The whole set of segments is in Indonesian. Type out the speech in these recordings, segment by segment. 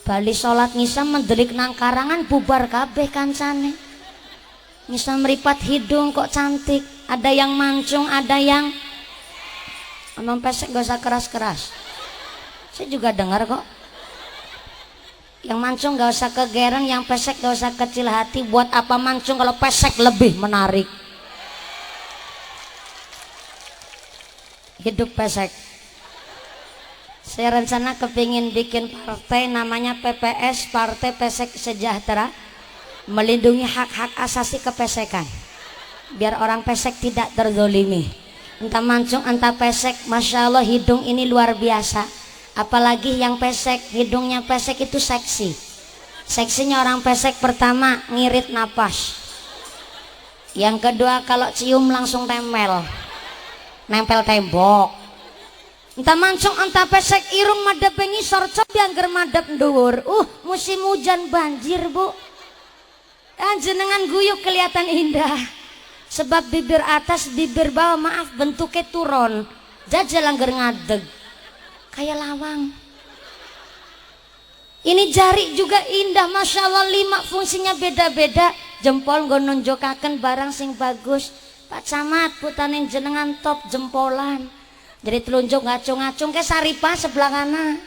bali salat ngisa mendelik nang karangan bubar kabeh kancane. Ngisa meripat hidung kok cantik, ada yang mancung, ada yang ngomong pesek, gak usah keras-keras. Saya juga dengar kok. Yang mancung gak usah kegereng, yang pesek gak usah kecil hati. Buat apa mancung kalau pesek lebih menarik? Hidup pesek. Saya rencana kepingin bikin partai namanya PPS, Partai Pesek Sejahtera, melindungi hak-hak asasi kepesekan biar orang pesek tidak terzolimi. Entah mancung entah pesek, Masya Allah hidung ini luar biasa. Apalagi yang pesek, hidungnya pesek itu seksi. Seksinya orang pesek pertama ngirit napas, yang kedua kalau cium langsung nempel tembok. Entah mancung entah pesek irung madep ngisor cop yang germadep nduwur. Musim hujan banjir bu, jenengan guyuk kelihatan indah. Sebab bibir atas bibir bawah maaf bentuknya turun, jajal langgar ngadeg kayak lawang. Ini jari juga indah, Masya Allah, 5 fungsinya beda-beda. Jempol nggo nunjukaken barang sing bagus. Pak Camat putanin jenengan top jempolan, jadi telunjuk ngacung-ngacung ke saripah sebelah kanan,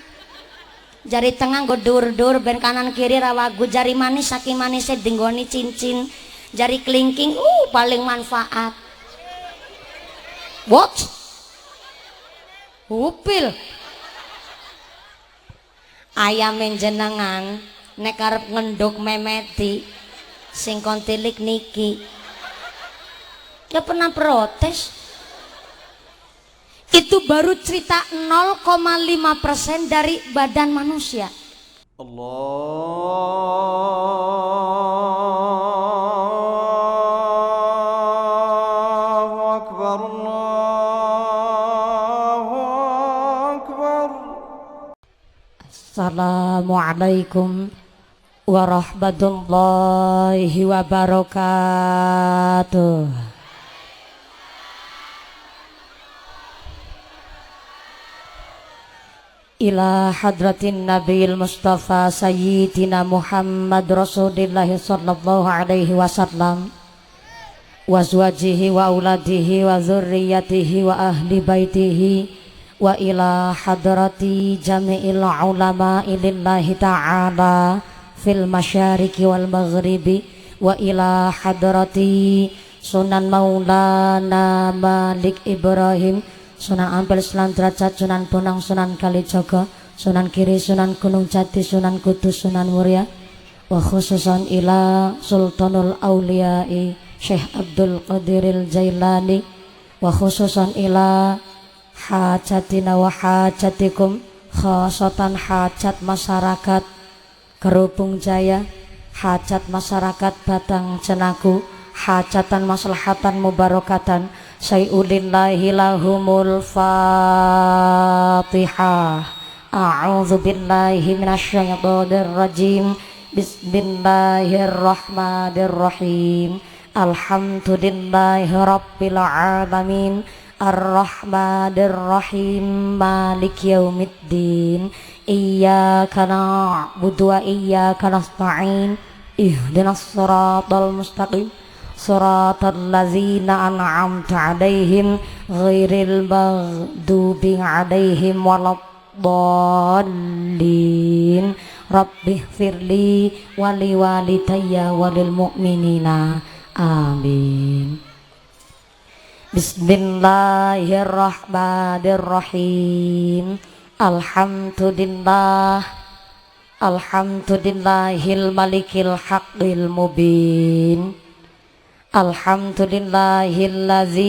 jari tengah nggo dur-dur ben kanan kiri rawagu, jari manis saking manisnya dinggoni cincin, jari kelingking paling manfaat. What? Upil ayamin jenengan nek arep ngenduk memeti sing kontilik niki ya pernah protes. Itu baru cerita 0,5% dari badan manusia. Allahu Akbar, Allahu Akbar. Assalamualaikum warahmatullahi wabarakatuh. Ila hadratin Nabil Mustafa Sayyidina Muhammad Rasulillah sallallahu alaihi wasallam wa azwajihi wa auladihi wa dzurriyyatihi wa ahli baitihi wa ila hadrati jami'il ulama lillahi ta'ala fil masyariqi wal maghribi wa ila hadrati Sunan Maulana Malik Ibrahim, Sunan Ampel, Sunan Derajat, Sunan Bonang, Sunan Kalijaga, Sunan Kiri, Sunan Gunung Jati, Sunan Kudus, Sunan Muria, wa khususan ila Sultanul Auliyai Syekh Abdul Qadiril Jailani, wa khususan ila hajatina wa hajatikum, khasatan hajat masyarakat Kerubung Jaya, hajat masyarakat Batang Cenaku, hajatan maslahatan mubarakatan sayulillahi lahumul fatihah. A'udzu billahi minasyaitonir rajim. Bismillahirrahmanirrahim. Alhamdulillahi rabbil alamin. Ar-rahmanir-rahim. Maliki yaumiddin. Iyyaka na'budu wa iyyaka nasta'in. Ihdinas siratal mustaqim. Suratal ladzina an'amta 'alaihim ghairil maghdubi 'alaihim waladdallin. Rabbighfirli wa liwalidayya walil mu'minina. Amin. Bismillahirrahmanirrahim. Alhamdulillahil malikil haqqil mubin. Alhamdulillahillazi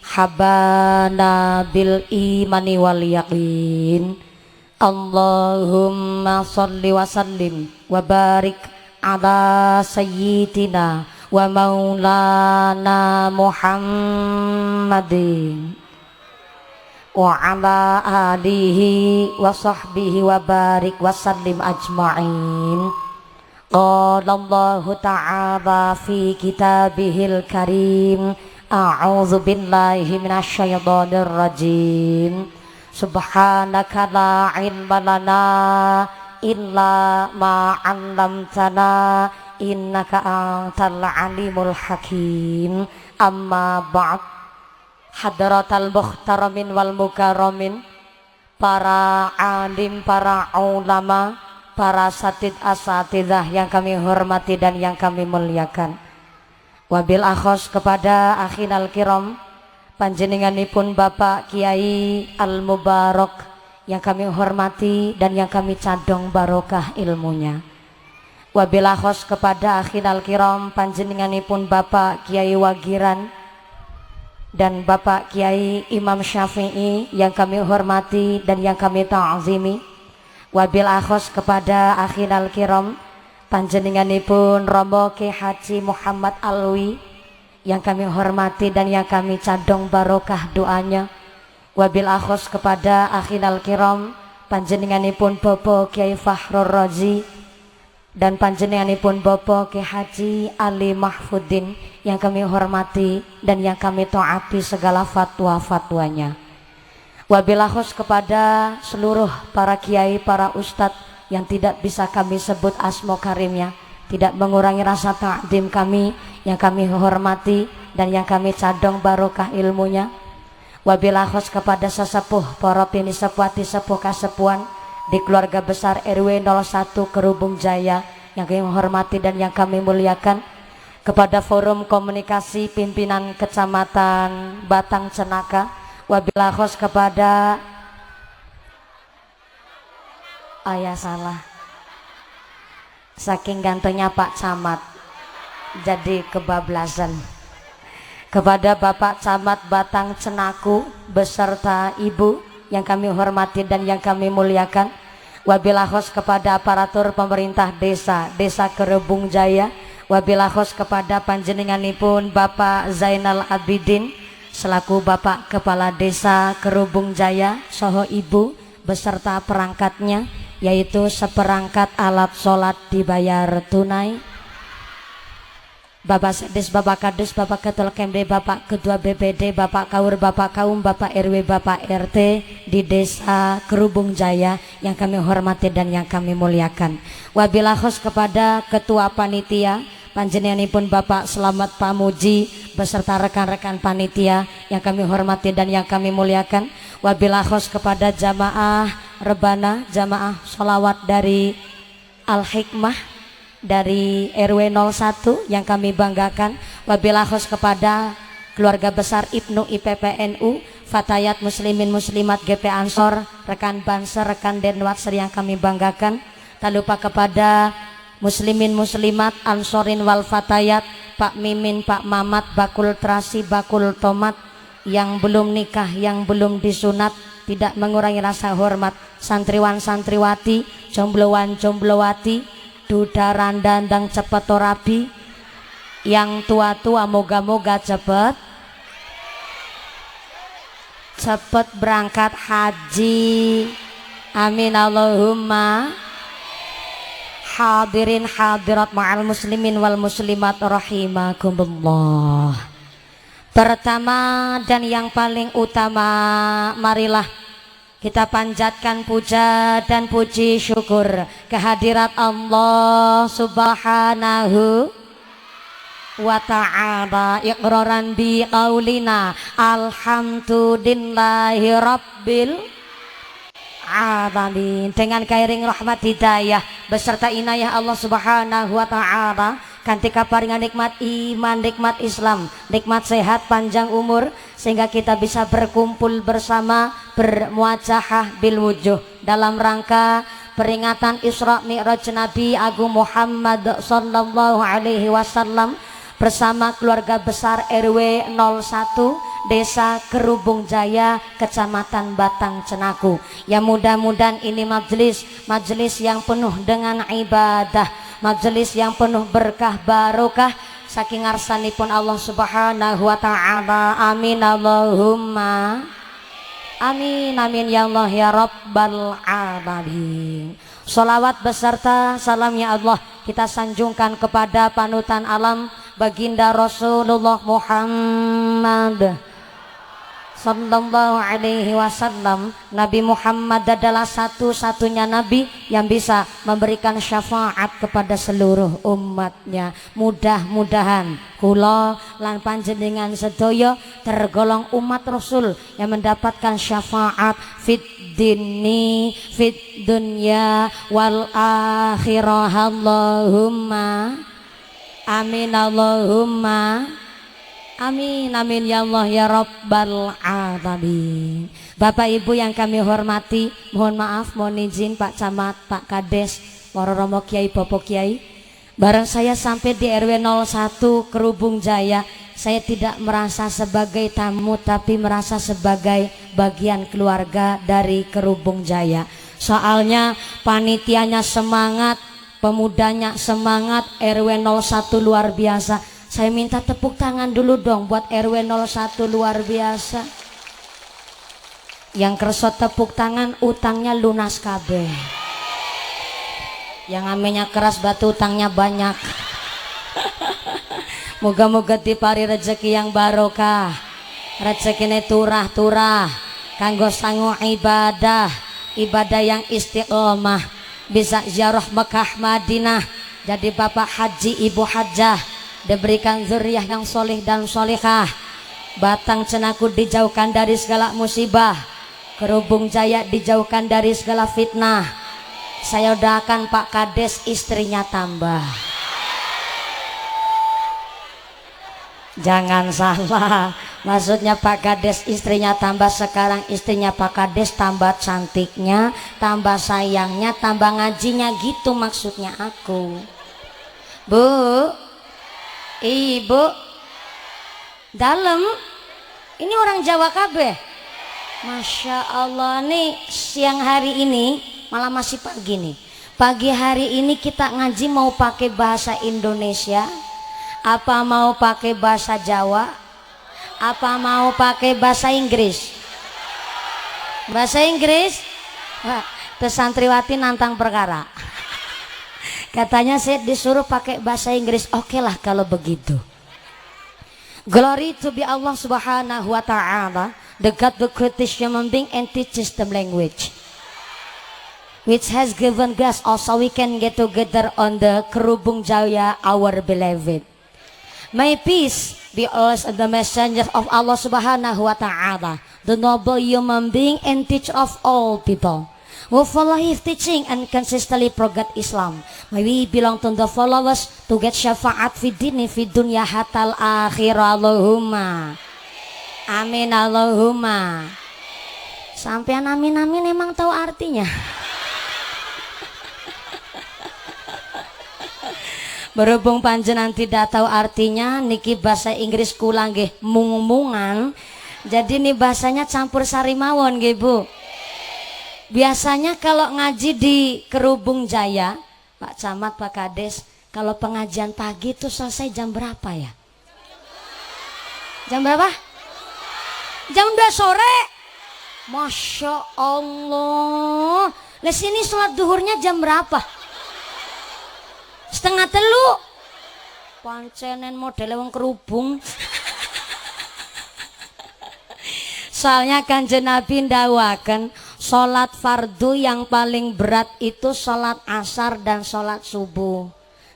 habana bil imani wal yaqin. Allahumma salli wa sallim wa barik ala sayyidina wa maulana Muhammadin wa ala alihi wa sahbihi wa barik wa sallim ajma'in. Qala Allahu ta'ala fi kitabihil karim. A'udzu billahi minasyaitonir rajim. Subhanaka la ilma lana illa ma 'allamtana innaka antal alimul hakim. Amma ba'd. Hadratal muhtaramin wal mukarramin, para alim, para ulama, para satid asatidah yang kami hormati dan yang kami muliakan. Wabil akhos kepada akhinal kiram, panjenenganipun Bapak Kiai Al Mubarak yang kami hormati dan yang kami cadong barokah ilmunya. Wabil akhos kepada akhinal kiram, panjenenganipun Bapak Kiai Wagiran dan Bapak Kiai Imam Syafi'i yang kami hormati dan yang kami ta'zimi. Wabil akhos kepada akhinal kiram, panjenenganipun Romo Ki Haji Muhammad Alwi yang kami hormati dan yang kami cadong barokah doanya. Wabil akhos kepada akhinal kiram, panjenenganipun Bapak Kiai Fakhrur Razi dan panjenenganipun Bapak Ki Haji Ali Mahfuddin yang kami hormati dan yang kami taati segala fatwa-fatwanya. Wabil akhos kepada seluruh para kiai, para ustadz yang tidak bisa kami sebut asma karimnya, tidak mengurangi rasa ta'zim kami yang kami hormati dan yang kami cadong barokah ilmunya. Wabil akhos kepada sesepuh para pinisepuati sepuh kasepuan di keluarga besar RW 01 Kerubung Jaya yang kami hormati dan yang kami muliakan. Kepada forum komunikasi pimpinan kecamatan Batang Cenaka. Wabil akhos kepada salah, saking gantengnya Pak Camat jadi kebablasan. Kepada Bapak Camat Batang Cenaku beserta Ibu yang kami hormati dan yang kami muliakan. Wabil akhos kepada aparatur pemerintah desa Kerubung Jaya. Wabil akhos kepada panjenenganipun Bapak Zainal Abidin selaku Bapak Kepala Desa Kerubung Jaya saha Ibu beserta perangkatnya, yaitu seperangkat alat sholat dibayar tunai. Bapak Sedis, Bapak Kadus, Bapak Ketua Kemde, Bapak Ketua BPD, Bapak Kaur, Bapak Kaum, Bapak RW, Bapak RT di Desa Kerubung Jaya yang kami hormati dan yang kami muliakan. Wabil akhos kepada Ketua Panitia, panjenenganipun Bapak Selamat Pamuji beserta rekan-rekan panitia yang kami hormati dan yang kami muliakan. Wabil akhos kepada jamaah rebana, jamaah sholawat dari Al Hikmah dari RW 01 yang kami banggakan. Wabil akhos kepada keluarga besar Ibnu IPPNU, Fatayat Muslimin Muslimat GP Ansor, rekan Banser, rekan Denwatser yang kami banggakan. Tak lupa kepada Muslimin Muslimat Ansorin wal Fatayat, Pak Mimin, Pak Mamat, Bakul Trasi, Bakul Tomat yang belum nikah, yang belum disunat, tidak mengurangi rasa hormat. Santriwan santriwati, jombloan jomblowati, duda randandang cepet rabi, yang tua-tua moga-moga cepet berangkat haji, amin Allahumma. Hadirin hadirat ma'al muslimin wal muslimat rahimakumullah. Pertama dan yang paling utama, marilah kita panjatkan puja dan puji syukur kehadirat Allah Subhanahu wa ta'ala, iqraran bi qaulina alhamdulillahi rabbil alamin. Dengan kairing rahmat hidayah beserta inayah Allah Subhanahu wa ta'ala, kantika paringan nikmat iman, nikmat Islam, nikmat sehat panjang umur, sehingga kita bisa berkumpul bersama, bermuajahah bil wujuh dalam rangka peringatan Isra Mi'raj Nabi Agung Muhammad sallallahu alaihi wasallam bersama keluarga besar RW 01 Desa Kerubung Jaya, Kecamatan Batang Cenaku. Ya, mudah-mudahan ini majelis yang penuh dengan ibadah, majelis yang penuh berkah barokah saking ngarsanipun Allah Subhanahu wa ta'ala. Amin Allahumma amin, amin ya Allah ya Rabbal alamin. Sholawat beserta salamnya Allah kita sanjungkan kepada panutan alam baginda Rasulullah Muhammad Sallallahu alaihi wasallam, Nabi Muhammad adalah satu-satunya nabi yang bisa memberikan syafaat kepada seluruh umatnya. Mudah-mudahan kula lan panjenengan sedaya tergolong umat Rasul yang mendapatkan syafaat fit dini fit dunya wal akhirah. Allahumma amin, Allahumma amin, amin ya Allah ya Rabbal Alamin. Bapak Ibu yang kami hormati, mohon maaf, mohon izin Pak Camat, Pak Kades, para romo kiai, bapak kiai. Bareng saya sampai di RW 01 Kerubung Jaya, saya tidak merasa sebagai tamu tapi merasa sebagai bagian keluarga dari Kerubung Jaya. Soalnya panitianya semangat, pemudanya semangat, RW 01 luar biasa. Saya minta tepuk tangan dulu dong buat RW 01 luar biasa. Yang kersot tepuk tangan utangnya lunas kabeh. Yang amenya keras batu utangnya banyak. Moga-moga dipari rezeki yang barokah. Rezekine turah-turah kanggo sangu ibadah, ibadah yang istiqomah, bisa ziarah Mekah Madinah, jadi bapak haji ibu hajah, diberikan zuriyah yang soleh dan solehah, Batang Cenaku dijauhkan dari segala musibah, Kerubung Jaya dijauhkan dari segala fitnah. Saya doakan Pak Kades istrinya tambah. Jangan salah, maksudnya Pak Kades istrinya tambah, sekarang istrinya Pak Kades tambah cantiknya, tambah sayangnya, tambah ngajinya, gitu maksudnya aku. Bu, Ibu, dalam ini orang Jawa kabeh. Masya Allah nih, siang hari ini malah masih pagi nih. Pagi hari ini kita ngaji mau pakai bahasa Indonesia, apa mau pakai bahasa Jawa, apa mau pakai bahasa Inggris? Bahasa Inggris? Wah, pesantriwati nantang perkara. Katanya saya disuruh pakai bahasa Inggris. Oke lah kalau begitu. Glory to be Allah subhanahu wa ta'ala, the God who created human being and teaches them language, which has given us also we can get together on the Kerubung Jaya, our beloved. May peace be always on the messenger of Allah subhanahu wa ta'ala, the noble human being and teacher of all people, who follow his teaching and consistently forget Islam. May we belong to the followers to get syafaat fi dini fi dunya hatal akhir. Allahumma amin, Allahumma. Sampean amin amin emang tahu artinya? Berhubung panjenengan tidak tahu artinya, niki bahasa Inggris kula nggih mung-mungan. Jadi nih bahasanya campur sari mawon nggih Bu. Biasanya kalau ngaji di Kerubung Jaya, Pak Camat, Pak Kades, kalau pengajian pagi itu selesai jam berapa ya? Jam berapa? Jam 2 sore. Masya Allah. Lah sini sholat duhurnya jam berapa? 2:30. Pancenen model wong kerubung. Soalnya Kanjeng Nabi ndawaken sholat fardu yang paling berat itu sholat asar dan sholat subuh.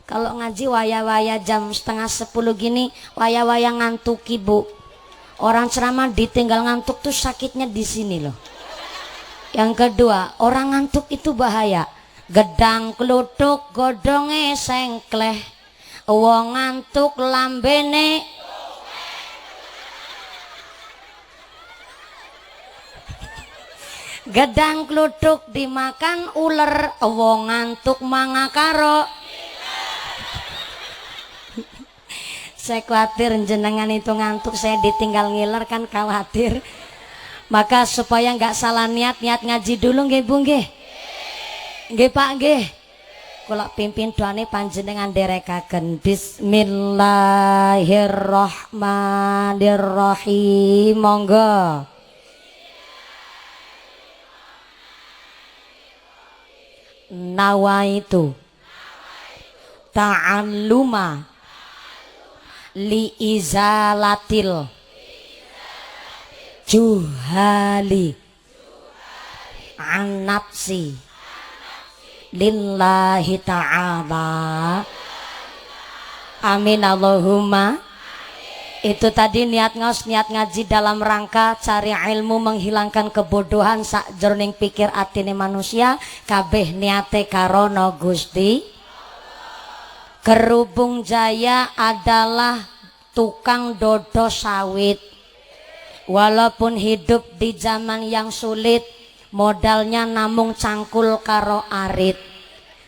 Kalau ngaji waya-waya jam 9:30 gini, waya-waya ngantuk Ibu. Orang ceramah ditinggal ngantuk tuh sakitnya di sini loh. Yang kedua, orang ngantuk itu bahaya. Gedang kluthuk godhonge sengkleh, wong ngantuk lambene gedang kluthuk dimakan uler, wong ngantuk mangakaro. Saya khawatir jenengan itu ngantuk, saya ditinggal ngiler kan khawatir. Maka supaya nggak salah niat ngaji dulu nggih Bu nggih. Nggih Pak nggih. Kula pimpin doane panjenengan derekaken. Bismillahirrahmanirrahim. Monggo. Nawaitu ta'alluma li izalatil juhali an nafsi lillahi ta'ala. Amin Allahumma. Itu tadi niat ngos, niat ngaji dalam rangka cari ilmu menghilangkan kebodohan sakjroning pikir atine manusia. Kabeh niate karono Gusti. Kerubung Jaya adalah tukang dodo sawit. Walaupun hidup di zaman yang sulit, modalnya namung cangkul karo arit,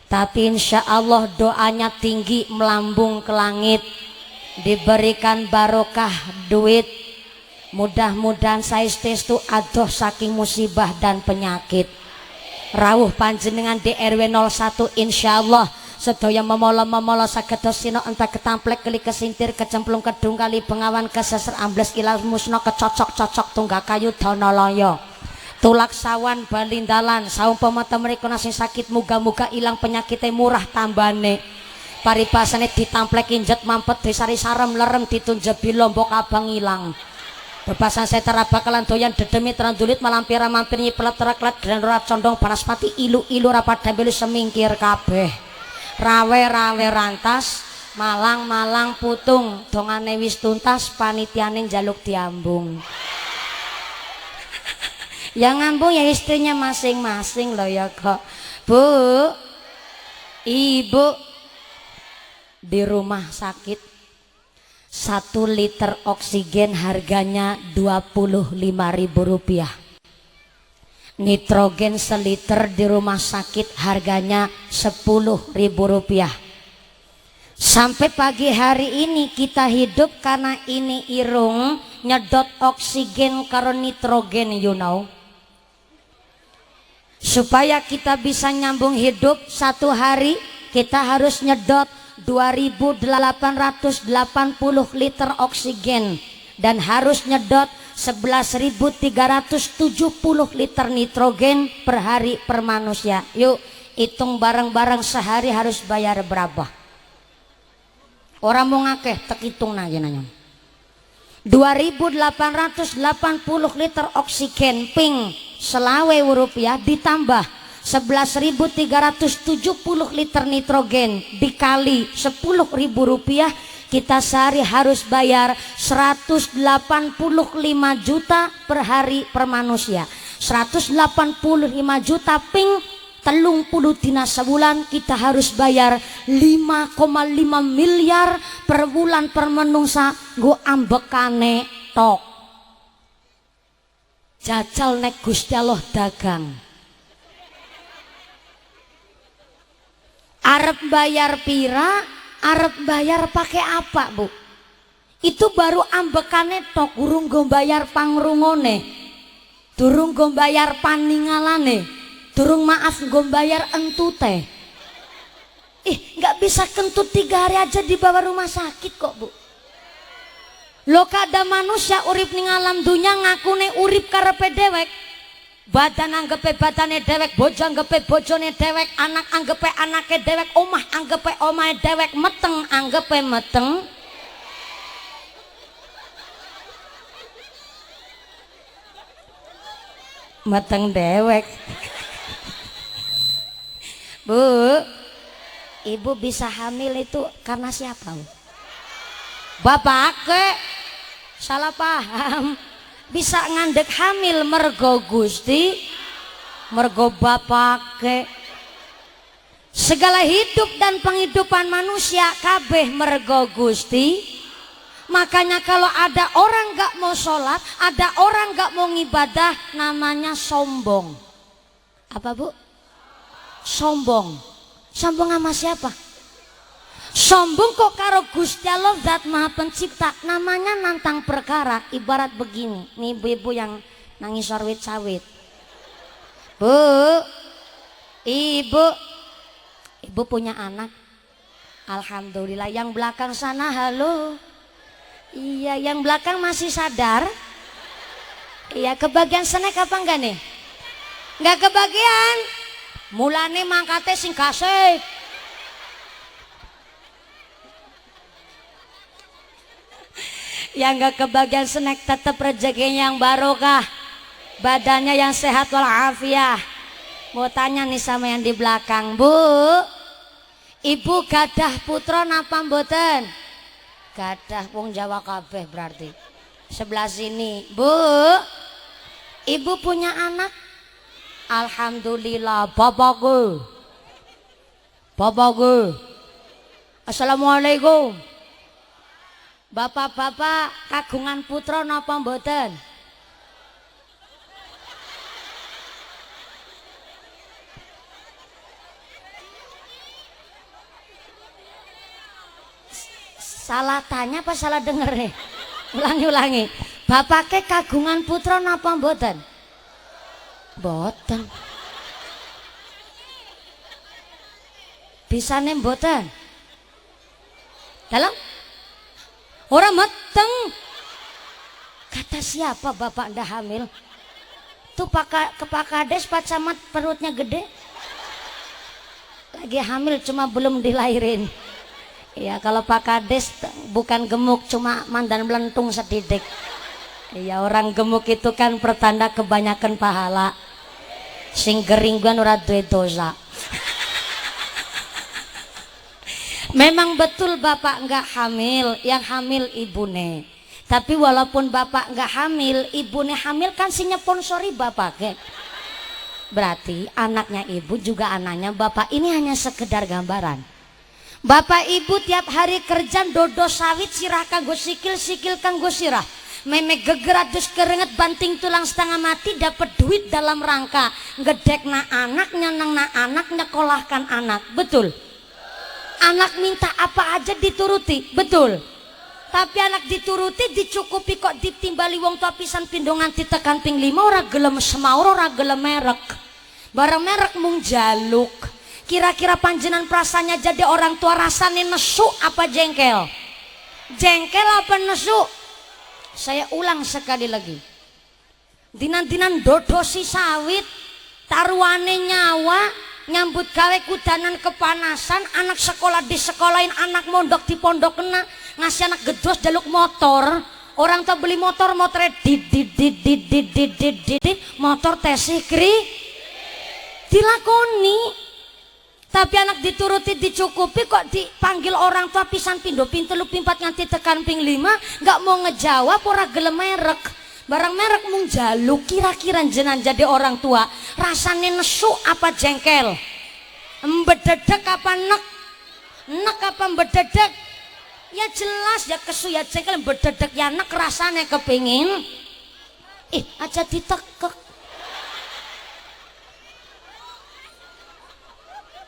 tapi insya Allah doanya tinggi melambung ke langit, diberikan barokah duit. Mudah-mudahan saestu adoh saking musibah dan penyakit. Rawuh panjenengan di RW 01 insya Allah sedaya memola sagedos sino entah ketamplek keli kesintir kecemplung kedung kali bengawan keseser ambles ilas musno kecocok-cocok tunggak kayu donoloyo tulak sawan balindalan saumpama temriko nasi sakit muga-muga ilang penyakitnya murah tambane paripasane ditamplek injet mampet disari sarem lerem ditunjebi lombok abang ilang bebasan saya terabakalan doyan dedemi terandulit malampira mampir nyipelet teraklet grandorat condong banaspati ilu-ilu rapat dambelu semingkir kabeh rawe-rawe rantas malang-malang putung dongane wis tuntas panitiane njaluk diambung. Yang ngambung ya istrinya masing-masing loh ya kok. Bu, ibu di rumah sakit 1 liter oksigen harganya Rp25.000. Nitrogen seliter di rumah sakit harganya Rp10.000. Sampai pagi hari ini kita hidup karena ini irung nyedot oksigen karo nitrogen, you know. Supaya kita bisa nyambung hidup satu hari kita harus nyedot 2.880 liter oksigen dan harus nyedot 11.370 liter nitrogen per hari per manusia. Yuk hitung bareng-bareng sehari harus bayar berapa? Orang mau ngakeh tak hitung lagi nanya. 2.880 liter oksigen ping Rp20.000 ditambah 11.370 liter nitrogen dikali Rp10.000, kita sehari harus bayar 185 juta per hari per manusia. 185 juta ping 30 dina sebulan kita harus bayar 5,5 miliar per bulan per menungsa nggo ambekane tok. Jajal nek Gusti Allah dagang. Arep bayar pira? Arep bayar pakai apa, Bu? Itu baru ambekane tok, durung go bayar pangrungone, durung go bayar paningalane, durung maaf go bayar entute. Nggak bisa kentut 3 hari aja dibawa rumah sakit kok, Bu. Lo kada manusia urip ning alam dunya ngakune urip karepe dewek. Badan anggepe badane dewek, bojo anggepe bojone dewek, anak anggepe anake dewek, omah anggepe omahe dewek, meteng anggepe meteng. Meteng dewek. Bu, ibu bisa hamil itu karena siapa, Bu? Bapak ke salah paham. Bisa ngandek hamil mergo Gusti, mergo bapak ke. Segala hidup dan penghidupan manusia kabeh mergo Gusti. Makanya kalau ada orang gak mau sholat, ada orang gak mau ngibadah, namanya sombong. Apa, Bu? Sombong. Sombong sama siapa? Sombong kok karo Gusti Allah Zat Maha Pencipta, namanya nantang perkara. Ibarat begini, nih ibu-ibu yang nangis sawit-sawit. Bu, ibu punya anak. Alhamdulillah. Yang belakang sana halo. Iya, yang belakang masih sadar. Iya, kebagian snack apa enggak nih? Enggak kebagian. Mulane mangkate sing kasih. Yang gak kebagian snack tetap rezekinya yang barokah, badannya yang sehat walafiat. Mau tanya nih sama yang di belakang, Bu, ibu gadah putra napa mboten? Gadah, wong Jawa kabeh berarti. Sebelah sini, Bu, ibu punya anak? Alhamdulillah, bapakku. Bapakku. Assalamualaikum. Bapak-bapak kagungan putra napa mboten? Salah tanya apa salah denger nih? Ulangi. Bapaknya kagungan putra napa mboten? Mboten. Bisane mboten? Dalam? Orang meteng. Kata siapa bapak ndak hamil? Tuh ke Pak Kades, Pak Camat perutnya gede. Lagi hamil cuma belum dilahirin. Ya kalau Pak Kades bukan gemuk, cuma mandan melentung sedidik. Ya orang gemuk itu kan pertanda kebanyakan pahala. Sing geringguan ora duwe dosa. Memang betul bapak nggak hamil, yang hamil ibune. Tapi walaupun bapak nggak hamil, ibune hamil kan si nyponsori bapaknya. Berarti anaknya ibu juga anaknya bapak. Ini hanya sekedar gambaran. Bapak ibu tiap hari kerja dodo sawit sirah kanggo sikil kanggo sirah. Meme geger adus keringet banting tulang setengah mati dapat duit dalam rangka ngedekna anak, nyenengna anak, nyekolahkan anak. Betul? Anak minta apa aja dituruti, betul. Tapi anak dituruti dicukupi kok ditimbali wong tua pisan pindo nganti tekan ping 5 ora gelem semaur, ora gelem merek. Barang merek mung jaluk. Kira-kira panjenan perasaannya jadi orang tua rasane nesu apa jengkel? Jengkel apa nesu? Saya ulang sekali lagi. Dinan-dinan dodosi sawit, taruhane nyawa, nyambut gawe kudanan kepanasan, anak sekolah di sekolahin, anak mondok di pondok kena, ngasih anak gedos jaluk motor, orang tua beli motor, motornya motor tesih kri dilakoni. Tapi anak dituruti dicukupi kok dipanggil orang tua pisan pindo pintelu pimpat nganti tekan ping 5 nggak mau ngejawab, ora gelem merek. Barang merek mung jaluk. Kira-kira jenengan jadi orang tua rasane nesu apa jengkel? Mbededek apa nek? Nek apa mbededek? Ya jelas ya kesu ya jengkel, mbededek ya nek rasane kepingin. Aja ditekek.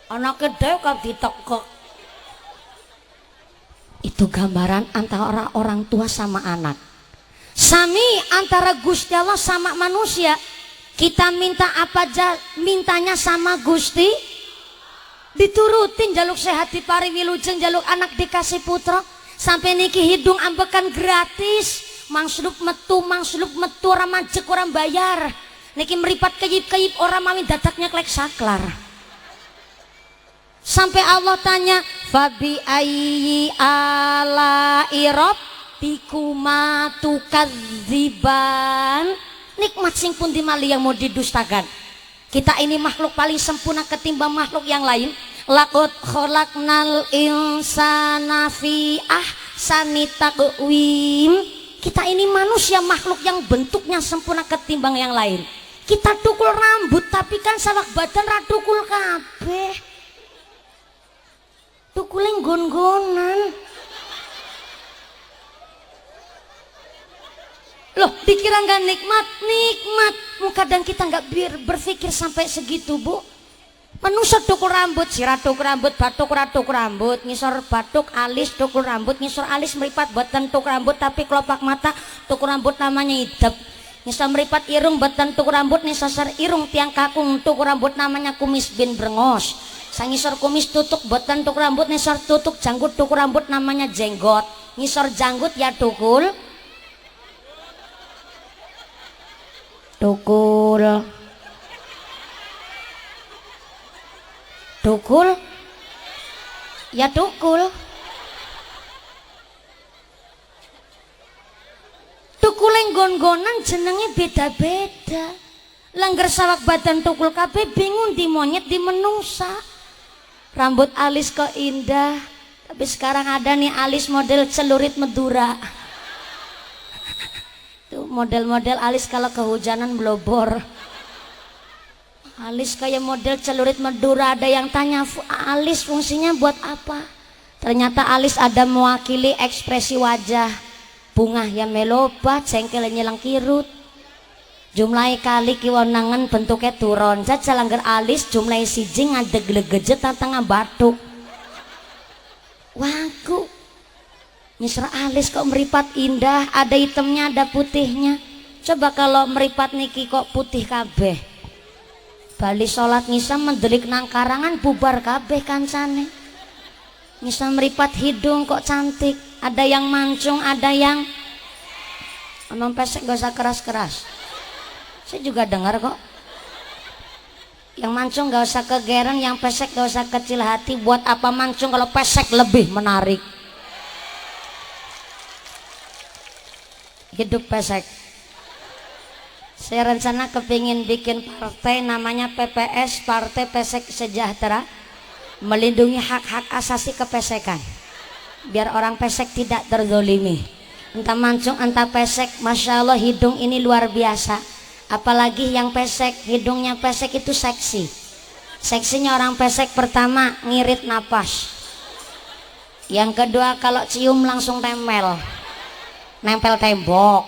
Anak gede kok ditekek. Itu gambaran antara orang tua sama anak. Sami antara Gusti Allah sama manusia. Kita minta apa aja mintanya sama Gusti, diturutin. Jaluk sehat dipari wilujeng, jaluk anak dikasih putra. Sampai niki hidung ambekan gratis. Mangslup metu orang majek orang bayar. Niki meripat keyip orang mami dataknya klek saklar. Sampai Allah tanya, fabi ayyi ala irob tikuma tukadziban. Nikmat sing pun dimali yang mau didustakan. Kita ini makhluk paling sempurna ketimbang makhluk yang lain. Laqad khalaqnal insana fi ahsani taqwim. Kita ini manusia makhluk yang bentuknya sempurna ketimbang yang lain. Kita tukul rambut tapi kan salak badan ra tukul kabeh. Tukuling gon-gonan. Loh, dikira nggak nikmat? Nikmat. Kadang kita nggak berpikir sampai segitu, Bu. Manusia tukul rambut, sirah tukul rambut, batuk ratuk rambut, ngisor batuk, alis tukul rambut, ngisor alis meripat batan tukul rambut, tapi kelopak mata tukul rambut namanya idep. Ngisor meripat irung batan tukul rambut, nisasar irung tiang kakung tukul rambut namanya kumis bin brengos. Sangisor kumis tutuk batan tukul rambut, nisor tutuk janggut tukul rambut namanya jenggot. Ngisor janggut ya tukul. Tukul ya tukul. tukule nggon-nggonan jenenge beda-beda. Langgar sawak badan tukul kabeh bingung di monyet di menungsa. Rambut alis kok indah, tapi sekarang ada nih alis model celurit Madura. Tuh model-model alis kalau kehujanan blobor. Alis kayak model celurit Madura. Ada yang tanya, alis fungsinya buat apa? Ternyata alis ada mewakili ekspresi wajah. Bunga yang melobat, cengkel nyelang kirut. Jumlahi kali kiwonangan bentuknya turun. Jajal langgar alis jumlahi siji ngadeg legejet tantang batuk. Waku nyisra alis kok meripat indah, ada hitamnya ada putihnya. Coba kalau meripat niki kok putih kabeh. Bali sholat ngisa mendelik nang karangan bubar kabeh kancane. Ngisa meripat hidung kok cantik. Ada yang mancung, ada yang emang pesek gak usah keras-keras. Saya juga dengar kok. Yang mancung gak usah kegeran, yang pesek gak usah kecil hati. Buat apa mancung kalau pesek lebih menarik? Hidup pesek. Saya rencana kepingin bikin partai namanya PPS, Partai Pesek Sejahtera, melindungi hak-hak asasi kepesekan biar orang pesek tidak terzolimi. Entah mancung entah pesek, Masya Allah hidung ini luar biasa. Apalagi yang pesek, hidungnya pesek itu seksi. Seksinya orang pesek pertama ngirit napas. Yang kedua kalau cium langsung nempel tembok.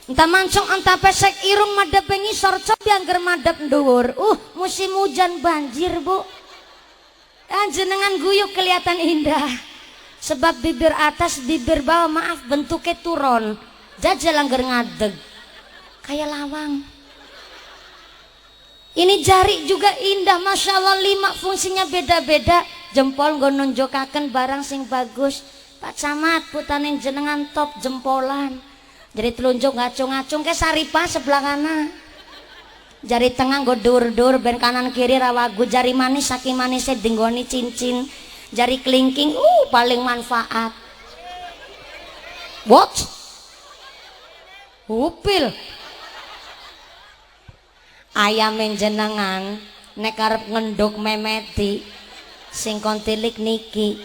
Entah mancung entah pesek irung madep ngisor cop yang germadep nduwur. Musim hujan banjir bu. Jenengan guyuk kelihatan indah. Sebab bibir atas bibir bawah maaf bentuknya turun. Jajal langgar ngadeg kayak lawang. Ini jari juga indah, Masya Allah 5 fungsinya beda-beda. Jempol nggo nunjukaken barang sing bagus. Pak Camat putanin jenengan top jempolan. Jadi telunjuk ngacung-ngacung ke saripah sebelah kanan. Jari tengah nggo dur-dur ben kanan kiri rawagu. Jari manis saking manisnya dinggoni cincin. Jari kelingking paling manfaat. What? Upil. Ayam jenengan nek arep ngenduk memeti sing kontilik niki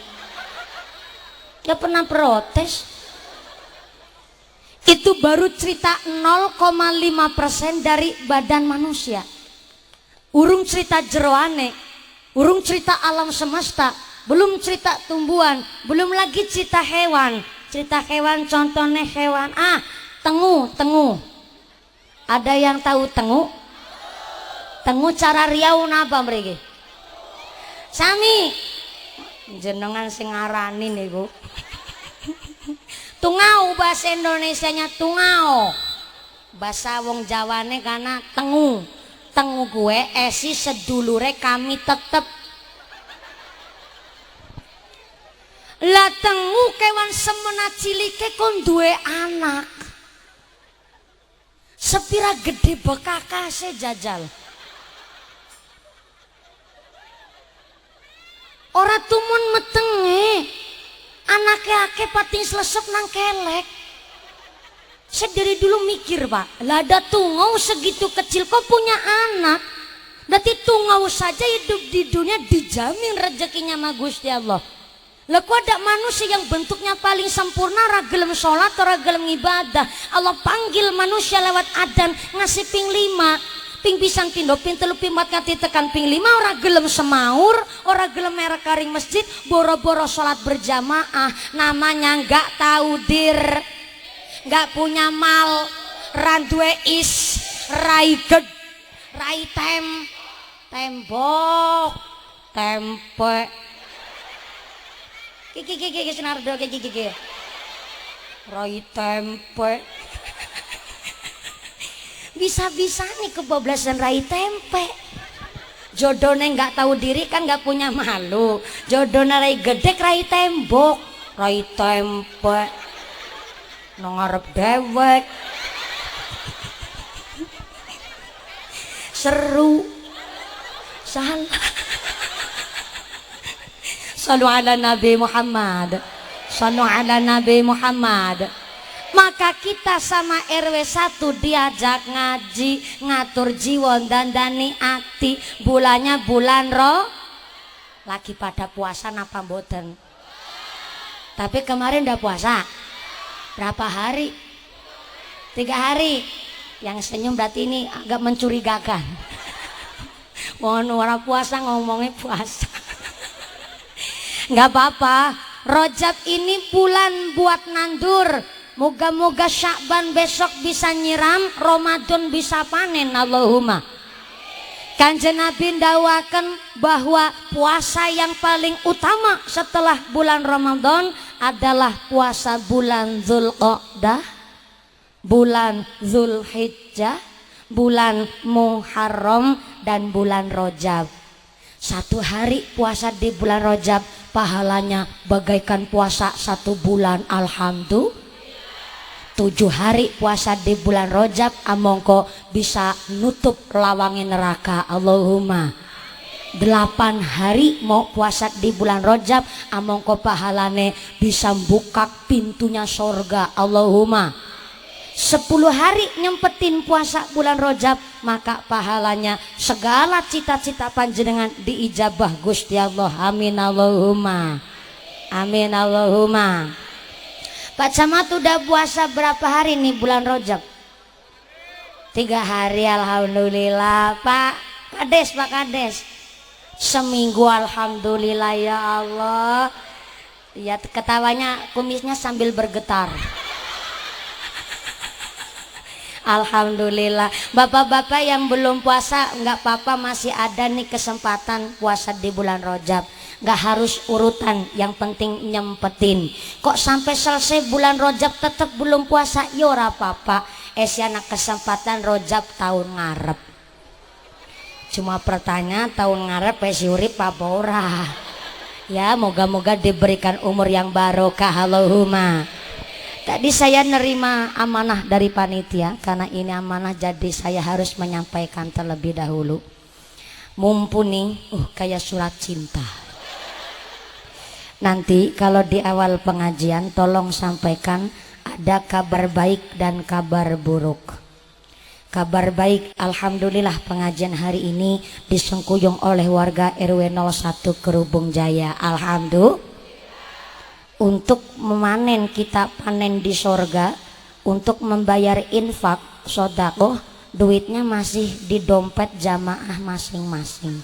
ya pernah protes. Itu baru cerita 0,5% dari badan manusia. Urung cerita jeroane, urung cerita alam semesta, belum cerita tumbuhan, belum lagi cerita hewan. Cerita hewan contohnya hewan tengu. Ada yang tahu tengu? Tengu cara riau napa mriki? Sami jenengan sing ngarani niku. Tungau bahasa Indonesianya tungau. Bahasa wong Jawane kana tengu. Tengu gue esi sedulure kami tetep. Lah tengu kewan semena cilike kon duwe anak. Sepira gede bekakase jajal. Ora tumun metenge anaknya ake pating selesep nang kelek. Saya dari dulu mikir pak, lah ada tungau segitu kecil kok punya anak. Berarti tungau saja hidup di dunia dijamin rezekinya sama Gusti Allah. Lah kok ada manusia yang bentuknya paling sempurna, ragelem sholat, ragelem ibadah. Allah panggil manusia lewat adzan ngasih ping 5. Ping pisan pindo ping telu ping 4 kati tekan ping 5 ora gelem semaur, ora gelem merek karing masjid, boro-boro sholat berjamaah. Namanya nggak tahu dir, nggak punya mal, randuwe is, rai ged, rai tembok, tempe. Kiki senardo kiki. Rai tempe. Bisa-bisa nih kebablasan rai tempe. Jodohnya nggak tahu diri kan nggak punya malu. Jodohnya rai gede rai tembok, rai tempe. Ngarep dewek. Seru. Salah. Sallu ala Nabi Muhammad. Sallu ala Nabi Muhammad. Maka kita sama RW 1 diajak ngaji, ngatur jiwa, dandani ati. Bulannya bulan lagi pada puasa napa mboten? Tapi kemarin udah puasa berapa hari? 3 hari. Yang senyum berarti ini agak mencurigakan. Mohon orang puasa ngomongnya puasa. Nggak apa-apa. Rajab ini bulan buat nandur. Moga-moga Sya'ban besok bisa nyiram, Ramadan bisa panen. Allahumma. Kanjeng Nabi ndawaken bahwa puasa yang paling utama setelah bulan Ramadan adalah puasa bulan Dzulqa'dah, bulan Dzulhijjah, bulan Muharram, dan bulan Rajab. 1 hari puasa di bulan Rajab pahalanya bagaikan puasa 1 bulan. Alhamdulillah. 7 hari puasa di bulan Rajab amongko bisa nutup lawangi neraka. Allahumma. 8 hari mau puasa di bulan Rajab amongko pahalane bisa buka pintunya sorga. Allahumma. 10 hari nyempetin puasa bulan Rajab maka pahalanya segala cita-cita panjenengan diijabah Gusti Allah. Amin Allahumma. Amin Allahumma. Pak Camat udah puasa berapa hari nih bulan Rajab? 3 hari alhamdulillah. Pak Kades seminggu alhamdulillah. Ya Allah, ya ketawanya kumisnya sambil bergetar. Alhamdulillah. Bapak-bapak yang belum puasa nggak apa-apa, masih ada nih kesempatan puasa di bulan Rajab. Nggak harus urutan, yang penting nyempetin. Kok sampai selesai bulan Rajab tetap belum puasa? Ya ora apa-apa, esiana kesempatan Rajab tahun ngarep. Cuma pertanyaan tahun ngarep esi urip apa ora? Ya moga-moga diberikan umur yang barokah. Allahumma. Tadi saya nerima amanah dari panitia, karena ini amanah jadi saya harus menyampaikan terlebih dahulu. Mumpuni kayak surat cinta. Nanti kalau di awal pengajian tolong sampaikan ada kabar baik dan kabar buruk. Kabar baik, alhamdulillah pengajian hari ini disengkuyung oleh warga RW 01 Kerubung Jaya. Alhamdulillah. Untuk memanen, kita panen di sorga, untuk membayar infak sodakoh, duitnya masih di dompet jamaah masing-masing.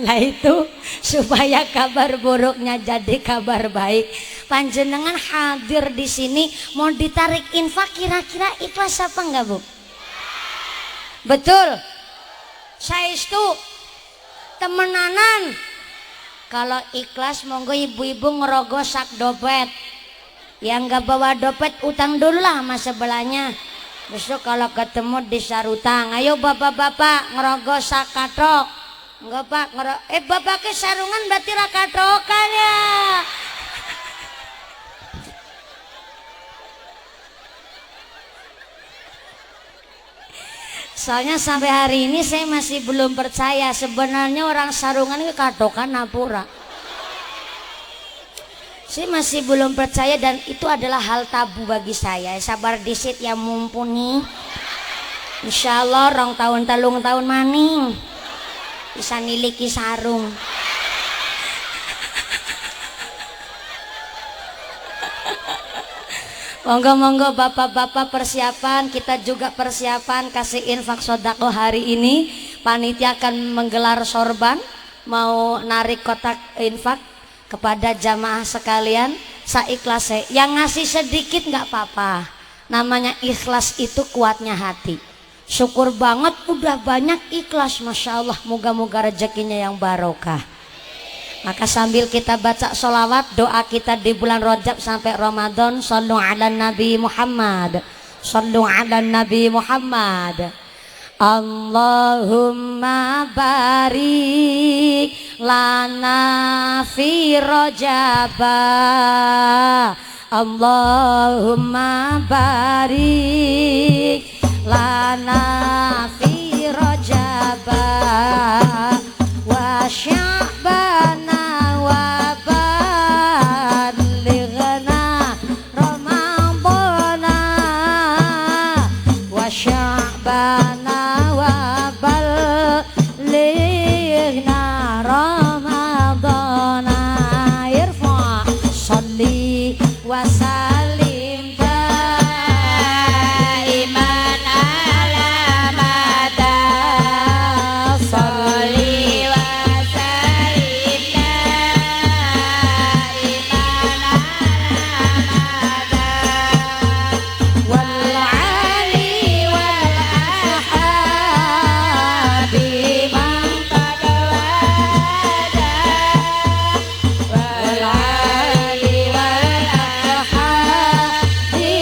Nah itu supaya kabar buruknya jadi kabar baik. Panjenengan hadir di sini mau ditarik infak, kira-kira ikhlas apa enggak, Bu? Betul. Saestu temenanan. Kalau ikhlas monggo ibu-ibu ngerogoh sak dompet. Yang enggak bawa dompet utang dulu lah sama sebelahnya. Besok kalau ketemu disarutang, ayo bapak-bapak ngerogoh sak katrok. Enggak Pak, bapak ke sarungan berarti rakatrokan ya. Soalnya sampai hari ini saya masih belum percaya sebenarnya orang sarungan itu katokan napura. Saya masih belum percaya dan itu adalah hal tabu bagi saya. Sabar disit ya mumpuni. Insya Allah rong tahun telung tahun maning bisa niliki sarung. Monggo-monggo bapak-bapak persiapan, kita juga persiapan kasih infak sodako hari ini. Panitia akan menggelar sorban, mau narik kotak infak kepada jamaah sekalian. Saikhlasnya, yang ngasih sedikit nggak apa-apa. Namanya ikhlas itu kuatnya hati. Syukur banget udah banyak ikhlas, Masya Allah. Moga-moga rezekinya yang barokah. Maka sambil kita baca sholawat, doa kita di bulan Rajab sampai Ramadan, sallu ala Nabi Muhammad, sallu ala Nabi Muhammad. Allahumma barik lana fi Rajaba, Allahumma barik lana fi Rajaba wa Sya'bana wa ballighna balighna ramadhana irfa sholli wa sallim daiman ala mada sholli wa sallim daiman ala mada wal ali wal ashabi man qad wada wal ali wal ashabi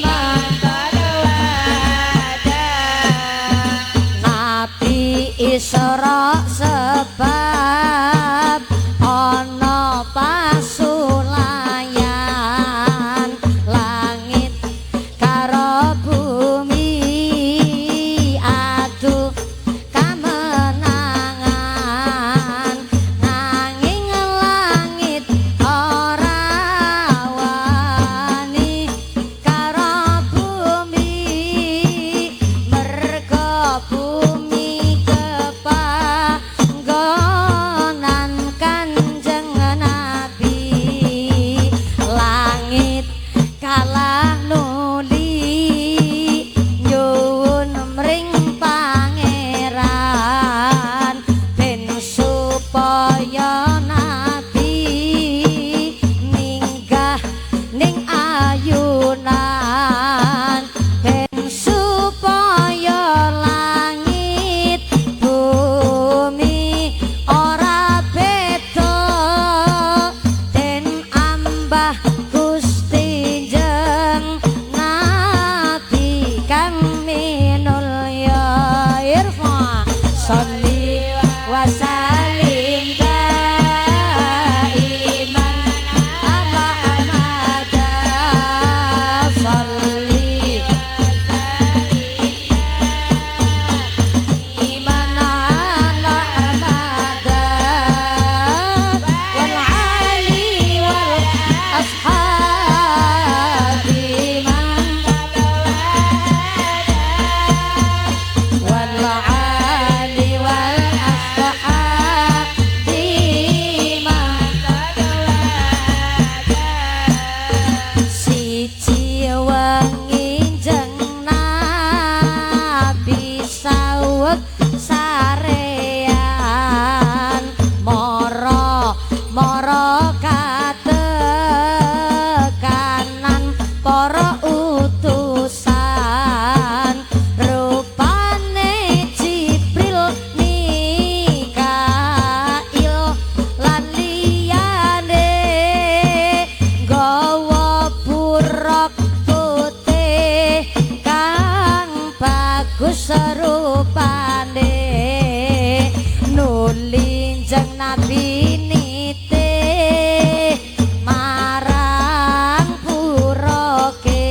man qad wada Nabi Isra sebab ana pasulayan langit karo bumi adu kamenangan nanging langit ora wani karo bumi merga bumi kepanggonan Kanjeng Nabi langit kalah nuli nyuwun mring pangeran ben supaya Nabi minggah ning ayunan ben supaya langit bumi ora beda den ambah Gusti Jeng Nabi kang minulya irfa sholli wa sallim daiman ala amada sholli iman ala amada wal ali wal ashabi man qad wal ali wal ashabi man qad siji wengi jeng Nabi saweg sarean mara katekanan para utusan rupane Jibril Mikail lan liyane gawa buruk putih kang bagus rupane nuli jeng Nabi nitih marang buroke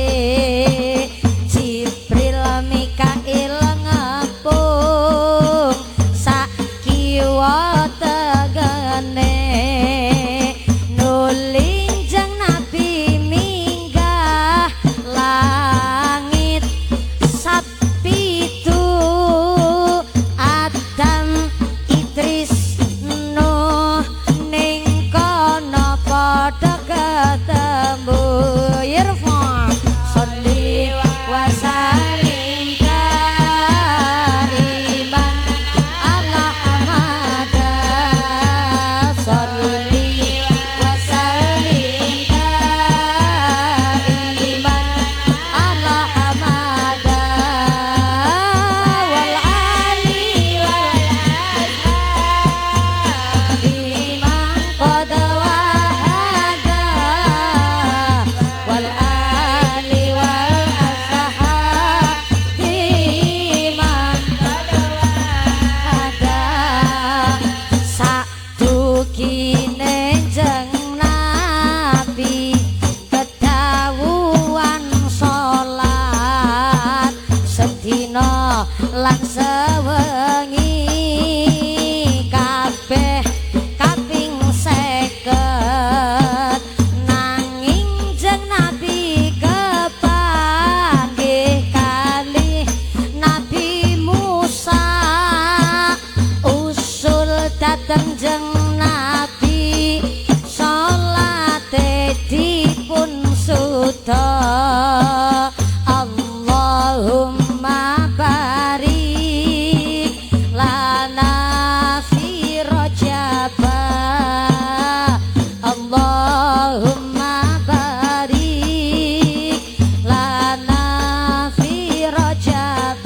Jibril Mikail ngepung sak kiwa tegene nuli jeng Nabi minggah langit sapitu Adam Idris Nuh dateng jeng Nabi salate dipun suda Allahumma barik lana fi Rajab Allahumma barik lana fi Rajab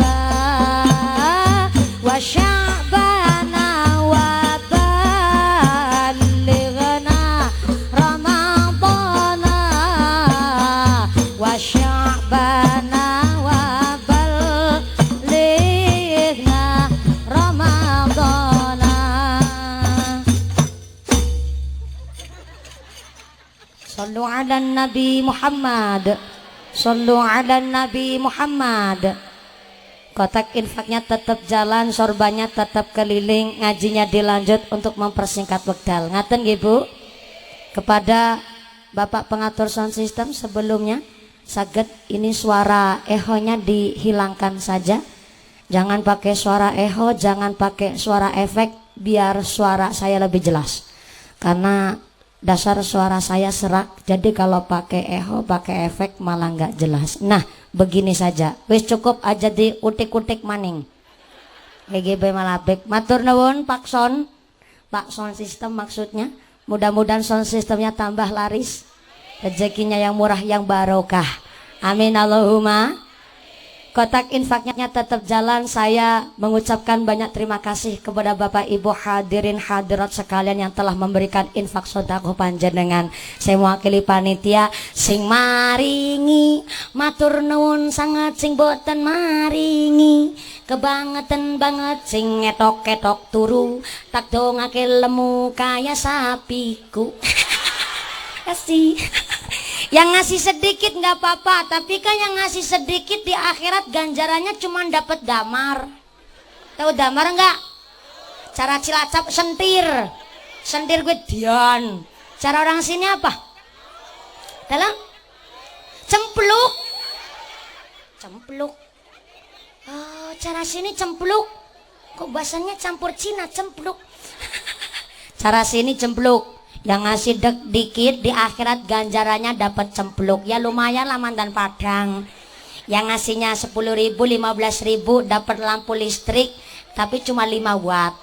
wa Sya'bana wa ballighna Ramadana wa Sya'bana wa ballighna Ramadana. Sallu ala Nabi Muhammad. Sallu ala Nabi Muhammad. Kotak infaknya tetap jalan, sorbannya tetap keliling, ngajinya dilanjut untuk mempersingkat wekdal. Ngaten nggih Bu? Kepada Bapak pengatur sound system sebelumnya, saged ini suara ehonya dihilangkan saja. Jangan pakai suara eho, jangan pakai suara efek, biar suara saya lebih jelas. Karena dasar suara saya serak, jadi kalau pakai eho, pakai efek malah nggak jelas. Nah, begini saja, wis cukup aja di utik-utik maning. GGB Malabek, matur nuwun Pak Son, Pak Sound System maksudnya. Mudah-mudahan sound systemnya tambah laris, rezekinya yang murah yang barokah. Amin Allahumma. Kotak infaknya tetap jalan. Saya mengucapkan banyak terima kasih kepada Bapak Ibu hadirin hadirat sekalian yang telah memberikan infak sedekah panjenengan. Saya mewakili panitia sing maringi matur nuwun sangat, sing boten maringi kebangetan banget, sing ngetok-ketok turu tak dongake lemu kaya sapiku. Kasih. Yang ngasih sedikit nggak apa-apa, tapi kan yang ngasih sedikit di akhirat ganjarannya cuma dapat damar. Tahu damar nggak? Cara Cilacap sentir, sentir gue dian. Cara orang sini apa? Dalam cempluk, cempluk. Oh, cara sini cempluk. Kok bahasanya campur Cina cempluk. Cara sini cempluk. Yang ngasih dikit di akhirat ganjarannya dapat cempluk. Ya lumayan lah mantan Padang. Yang ngasihnya 10.000, 15.000 dapat lampu listrik tapi cuma 5 watt.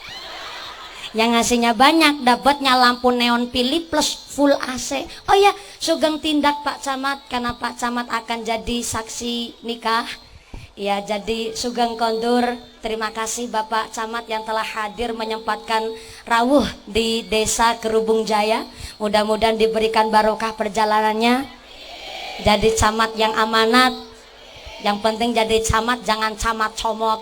Yang ngasihnya banyak dapatnya lampu neon pilih plus full AC. Oh ya, sugeng tindak Pak Camat, karena Pak Camat akan jadi saksi nikah. Ya, jadi sugeng kondur. Terima kasih Bapak Camat yang telah hadir menyempatkan rawuh di Desa Kerubung Jaya. Mudah-mudahan diberikan barokah perjalanannya. Jadi camat yang amanat. Yang penting jadi camat, jangan camat comot.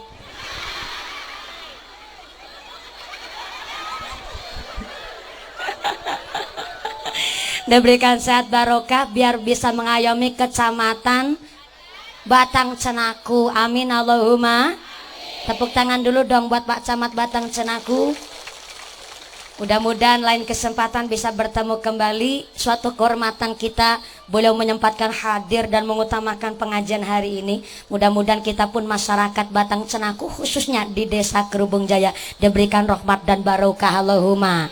Diberikan sehat barokah biar bisa mengayomi kecamatan Batang Cenaku. Amin Allahumma. Tepuk tangan dulu dong buat Pak Camat Batang Cenaku. Mudah-mudahan lain kesempatan bisa bertemu kembali. Suatu kehormatan kita boleh menyempatkan hadir dan mengutamakan pengajian hari ini. Mudah-mudahan kita pun masyarakat Batang Cenaku khususnya di Desa Kerubung Jaya diberikan rahmat dan barokah Allahumma.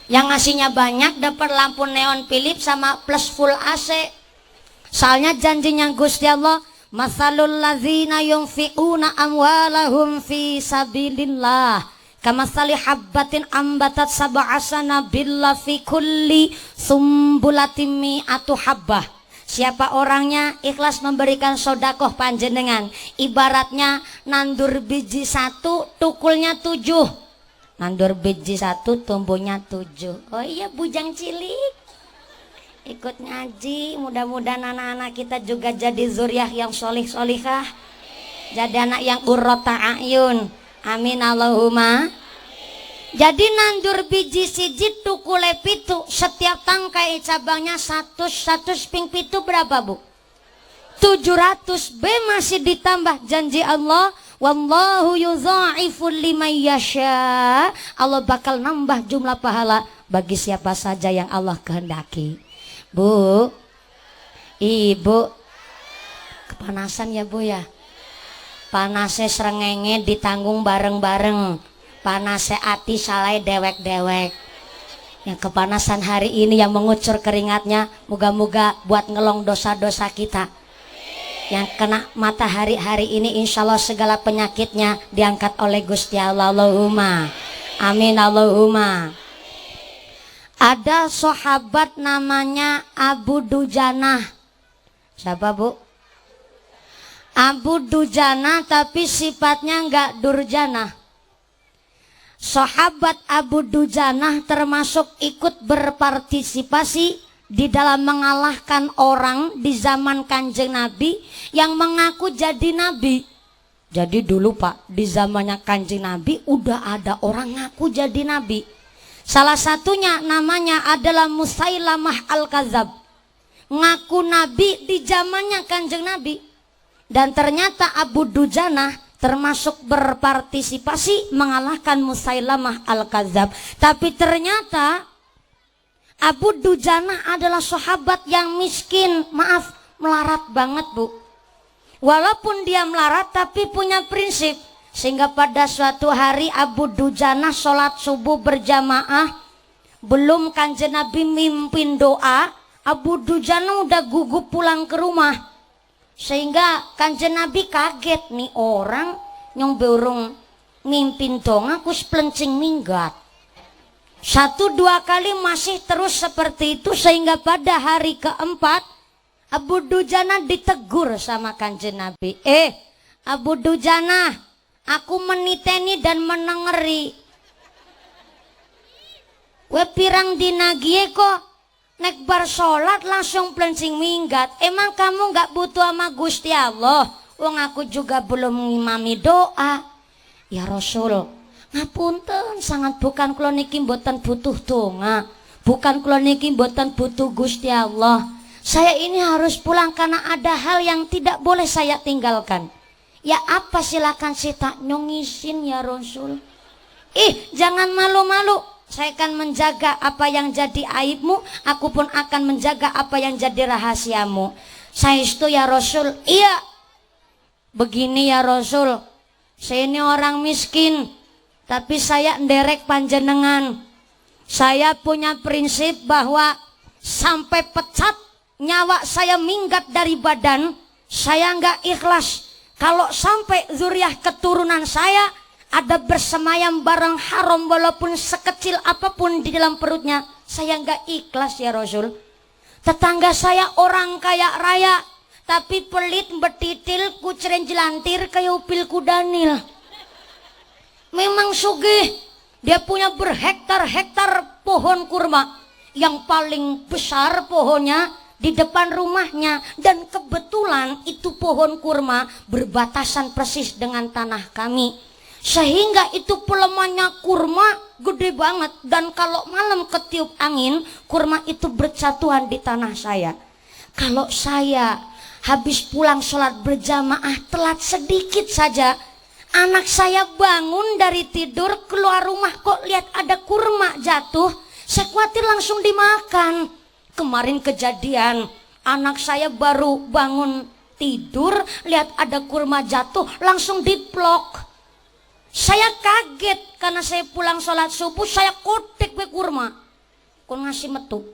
Yang ngasihnya banyak dapat lampu neon Philips sama plus full AC. Soalnya janjinya Gusti Allah, masalul ladzina yunfiquna amwalahum fi sabilillah kamasali habbatin ambatat sab'a sanabilla fi kulli sumbulatin mi'atu habbah. Siapa orangnya ikhlas memberikan sodakoh panjenengan, ibaratnya nandur biji 1 tukulnya 7. Nandur biji 1 tumbuhnya 7. Oh iya bujang cilik, ikut ngaji. Mudah-mudahan anak-anak kita juga jadi zuriah yang solih-solihah, jadi anak yang qurrata a'yun. Amin Allahumma. Jadi nandur biji siji tukule pitu, setiap tangkai cabangnya 100 ping pitu berapa Bu? 700. B masih ditambah janji Allah, wallahu yudha'ifu liman yasha. Allah bakal nambah jumlah pahala bagi siapa saja yang Allah kehendaki. Bu, Ibu, kepanasan ya Bu ya? Panasnya srengenge ditanggung bareng-bareng. panasehati salai dewek-dewek yang kepanasan hari ini, yang mengucur keringatnya, moga-moga buat ngelong dosa-dosa kita. Yang kena matahari hari ini insya Allah segala penyakitnya diangkat oleh Gusti Allah. Allahumma amin, Allahumma. Ada sahabat namanya Abu Dujanah. Siapa bu? Abu Dujanah, tapi sifatnya enggak durjanah. Sahabat Abu Dujanah termasuk ikut berpartisipasi di dalam mengalahkan orang di zaman Kanjeng Nabi yang mengaku jadi nabi. Jadi dulu Pak, di zamannya Kanjeng Nabi udah ada orang ngaku jadi nabi. Salah satunya namanya adalah Musailamah Al-Kadzab. Ngaku nabi di zamannya Kanjeng Nabi. Dan ternyata Abu Dujanah termasuk berpartisipasi mengalahkan Musailamah Al-Kadzab. Tapi ternyata Abu Dujanah adalah sahabat yang miskin, maaf, melarat banget bu. Walaupun dia melarat tapi punya prinsip. Sehingga pada suatu hari Abu Dujanah sholat subuh berjamaah. Belum Kanjeng Nabi mimpin doa, Abu Dujanah udah gugup pulang ke rumah. Sehingga Kanjeng Nabi kaget, nih orang yang berung mimpin donga kus pelencing minggat. 1-2 kali masih terus seperti itu, sehingga pada hari keempat Abu Dujanah ditegur sama Kanjeng Nabi. Abu Dujanah, aku meniteni dan menengeri. We pirang dinagie kok nek bar sholat langsung pelencing minggat. Emang kamu gak butuh sama Gusti Allah? Wong aku juga belum ngimami doa. Ya Rasul, ngapunten sangat, bukan kula niki mboten butuh donga, bukan kula niki mboten butuh Gusti Allah. Saya ini harus pulang karena ada hal yang tidak boleh saya tinggalkan. Ya apa, silakan sita nyongisin ya Rasul. Jangan malu-malu. Saya akan menjaga apa yang jadi aibmu, aku pun akan menjaga apa yang jadi rahasiamu. Saya itu ya Rasul. Iya. Begini ya Rasul, saya ini orang miskin, tapi saya nderek panjenengan. Saya punya prinsip bahwa sampai pecat nyawa saya minggat dari badan, saya nggak ikhlas kalau sampai zuriat keturunan saya ada bersemayam barang haram walaupun sekecil apapun di dalam perutnya. Saya nggak ikhlas ya Rasul. Tetangga saya orang kaya raya, tapi pelit, betitil, kuceren jelantir kayak upil kudanil. Memang sugih, dia punya berhektar-hektar pohon kurma. Yang paling besar pohonnya di depan rumahnya, dan kebetulan itu pohon kurma berbatasan persis dengan tanah kami. Sehingga itu pelemannya kurma gede banget, dan kalau malam ketiup angin kurma itu berjatuhan di tanah saya. Kalau saya habis pulang sholat berjamaah telat sedikit saja, anak saya bangun dari tidur keluar rumah kok lihat ada kurma jatuh, saya khawatir langsung dimakan. Kemarin kejadian, anak saya baru bangun tidur lihat ada kurma jatuh langsung diplok. Saya kaget karena saya pulang sholat subuh, saya kotek ke kurma, kok ngasih metu.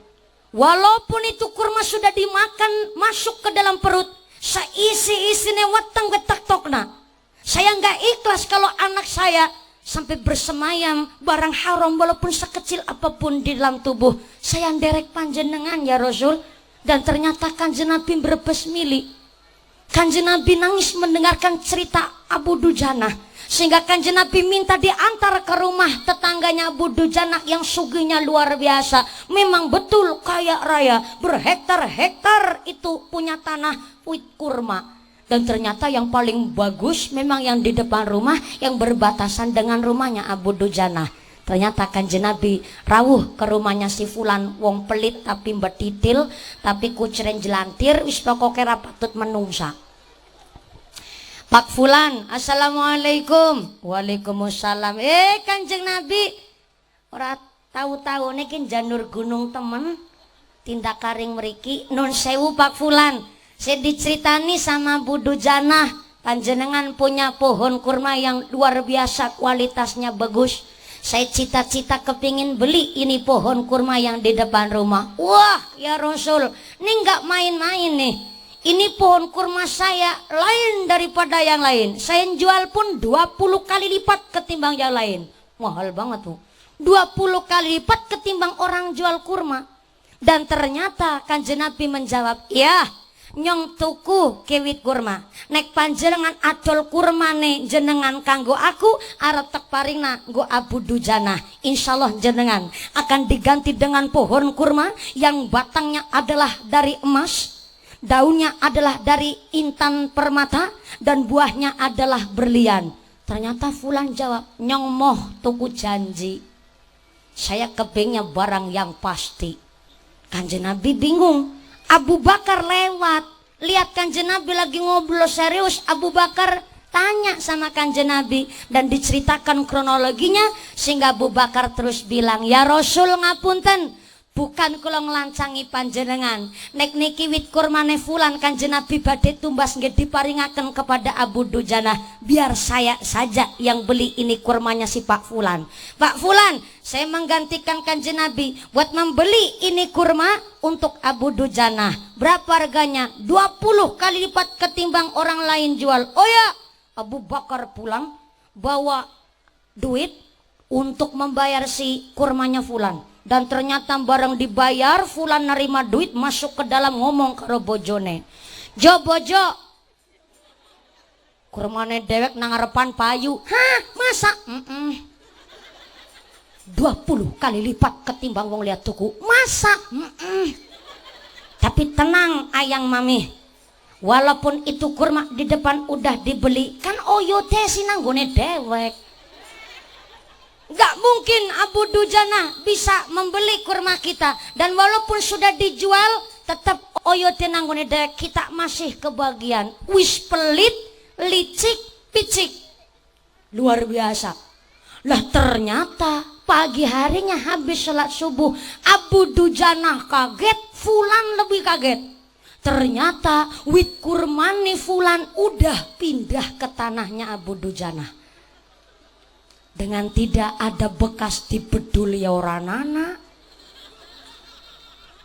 Walaupun itu kurma sudah dimakan masuk ke dalam perut, saya isi-isine weteng wetak tokna. Saya nggak ikhlas kalau anak saya sampai bersemayam barang haram walaupun sekecil apapun di dalam tubuh. Saya nderek panjenengan ya Rasul. Dan ternyata Kanjeng Nabi berbes mili. Kanjeng Nabi nangis mendengarkan cerita Abu Dujanah. Sehingga Kanjeng Nabi minta diantar ke rumah tetangganya Abu Dujanah yang sugihnya luar biasa. Memang betul kaya raya, berhektar-hektar itu punya tanah wit kurma. Dan ternyata yang paling bagus memang yang di depan rumah yang berbatasan dengan rumahnya Abu Dujanah. Ternyata Kanjeng Nabi rawuh ke rumahnya si fulan, wong pelit tapi betitil, tapi kuceren jelantir, wis pokoke ra patut menungsa. Pak Fulan, assalamualaikum. Waalaikumsalam. Kanjeng Nabi, ora tahu-tahu niki janur gunung temen, tindak karing meriki. Nun sewu Pak Fulan, saya diceritani sama Bu Dujanah Panjenengan punya pohon kurma yang luar biasa, kualitasnya bagus. Saya cita-cita kepingin beli ini pohon kurma yang di depan rumah. Wah ya Rasul, ini nggak main-main nih. Ini pohon kurma saya lain daripada yang lain. Saya jual pun 20 kali lipat ketimbang yang lain. Mahal banget tuh. 20 kali lipat ketimbang orang jual kurma. Dan ternyata Kanjeng Nabi menjawab, ya nyong tuku kewit kurma. Nek panjenengan adol kurma nih jenengan kanggo aku arep tek paringna nggo Abu Dujana. Insyaallah jenengan akan diganti dengan pohon kurma yang batangnya adalah dari emas, daunnya adalah dari intan permata, dan buahnya adalah berlian. Ternyata fulan jawab, nyong moh tuku janji. Saya kepingnya barang yang pasti. Kanjeng Nabi bingung. Abu Bakar lewat, lihat Kanjeng Nabi lagi ngobrol serius. Abu Bakar tanya sama Kanjeng Nabi dan diceritakan kronologinya, sehingga Abu Bakar terus bilang, ya Rasul ngapunten, bukan kula nglancangi panjenengan. Nek niki wit kurmane fulan Kanjeng Nabi badhe tumbas nggih diparingaken kepada Abu Dujana. Biar saya saja yang beli ini kurmanya si Pak Fulan. Pak Fulan, saya menggantikan Kanjeng Nabi buat membeli ini kurma untuk Abu Dujana. Berapa harganya? 20 kali lipat ketimbang orang lain jual. Oh ya, Abu Bakar pulang bawa duit untuk membayar si kurmanya fulan. Dan ternyata bareng dibayar, fulan nerima duit, masuk ke dalam ngomong karo bojone, Jo bojo, kurmane dewek nang ngarepan payu. Hah, masa? 20 kali lipat ketimbang wong lihat tuku. Masa? Tapi tenang ayang mami, walaupun itu kurma di depan udah dibeli, kan oyote sinanggone dewek. Gak mungkin Abu Dujana bisa membeli kurma kita. Dan walaupun sudah dijual, tetap oyote nanggone dewek, kita masih kebagian. Wis pelit, licik, picik. Luar biasa. Lah ternyata pagi harinya habis sholat subuh, Abu Dujana kaget, fulan lebih kaget. Ternyata wit kurmani fulan udah pindah ke tanahnya Abu Dujana. Dengan tidak ada bekas dibedul ya orang anak,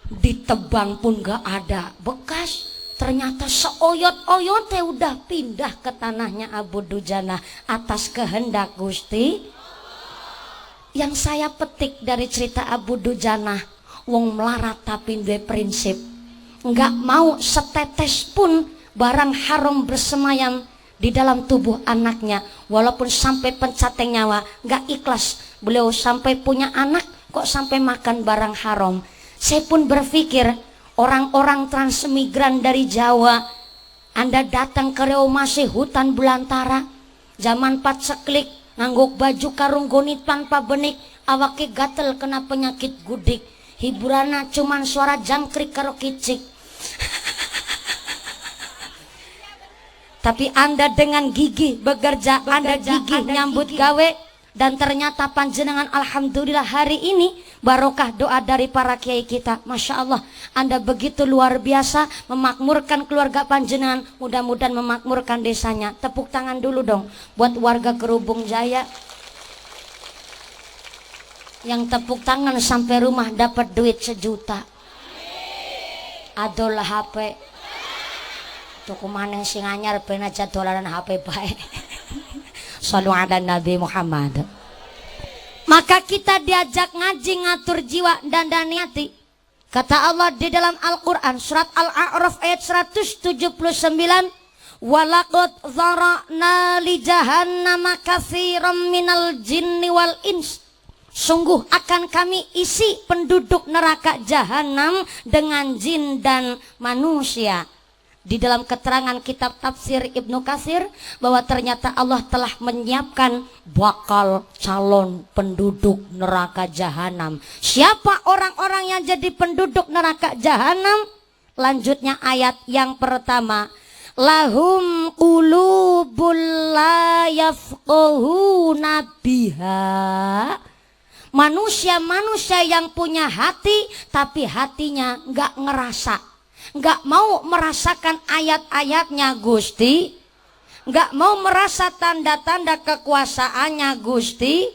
ditebang pun gak ada bekas. Ternyata seoyot-oyote udah pindah ke tanahnya Abu Dujana atas kehendak Gusti. Yang saya petik dari cerita Abu Dujana, wong melarat tapi duwe prinsip, nggak mau setetes pun barang haram bersemayam di dalam tubuh anaknya. Walaupun sampai pencateng nyawa, nggak ikhlas beliau sampai punya anak kok sampai makan barang haram. Saya pun berpikir, orang-orang transmigran dari Jawa, Anda datang ke Riau masih hutan belantara, zaman paceklik, ngangguk baju karung gonit tanpa benik, awake gatel kena penyakit gudik, hiburana cuman suara jangkrik karo kicik. Tapi Anda dengan gigih bekerja, Anda gigih nyambut gawe, dan ternyata panjenengan alhamdulillah hari ini barokah doa dari para kiai kita. Masya Allah, Anda begitu luar biasa memakmurkan keluarga panjenengan, mudah-mudahan memakmurkan desanya. Tepuk tangan dulu dong buat warga Kerubung Jaya yang tepuk tangan sampai rumah dapat duit 1 juta. Adolah HP tuku maneng sing anyar ben aja dolanan HP bae. Shallu ala Nabi Muhammad. Maka kita diajak ngaji ngatur jiwa dan niati. Kata Allah di dalam Al-Quran surat Al-A'raf ayat 179, walaqad dzara'na li jahannama katsiran minal jinni wal ins. Sungguh akan kami isi penduduk neraka jahanam dengan jin dan manusia. Di dalam keterangan kitab tafsir Ibnu Katsir bahwa ternyata Allah telah menyiapkan bakal calon penduduk neraka jahanam. Siapa orang-orang yang jadi penduduk neraka jahanam? Lanjutnya ayat yang pertama, lahum qulubul la yafqahuna biha. Manusia-manusia yang punya hati tapi hatinya nggak ngerasa, nggak mau merasakan ayat-ayatnya Gusti, nggak mau merasa tanda-tanda kekuasaannya Gusti,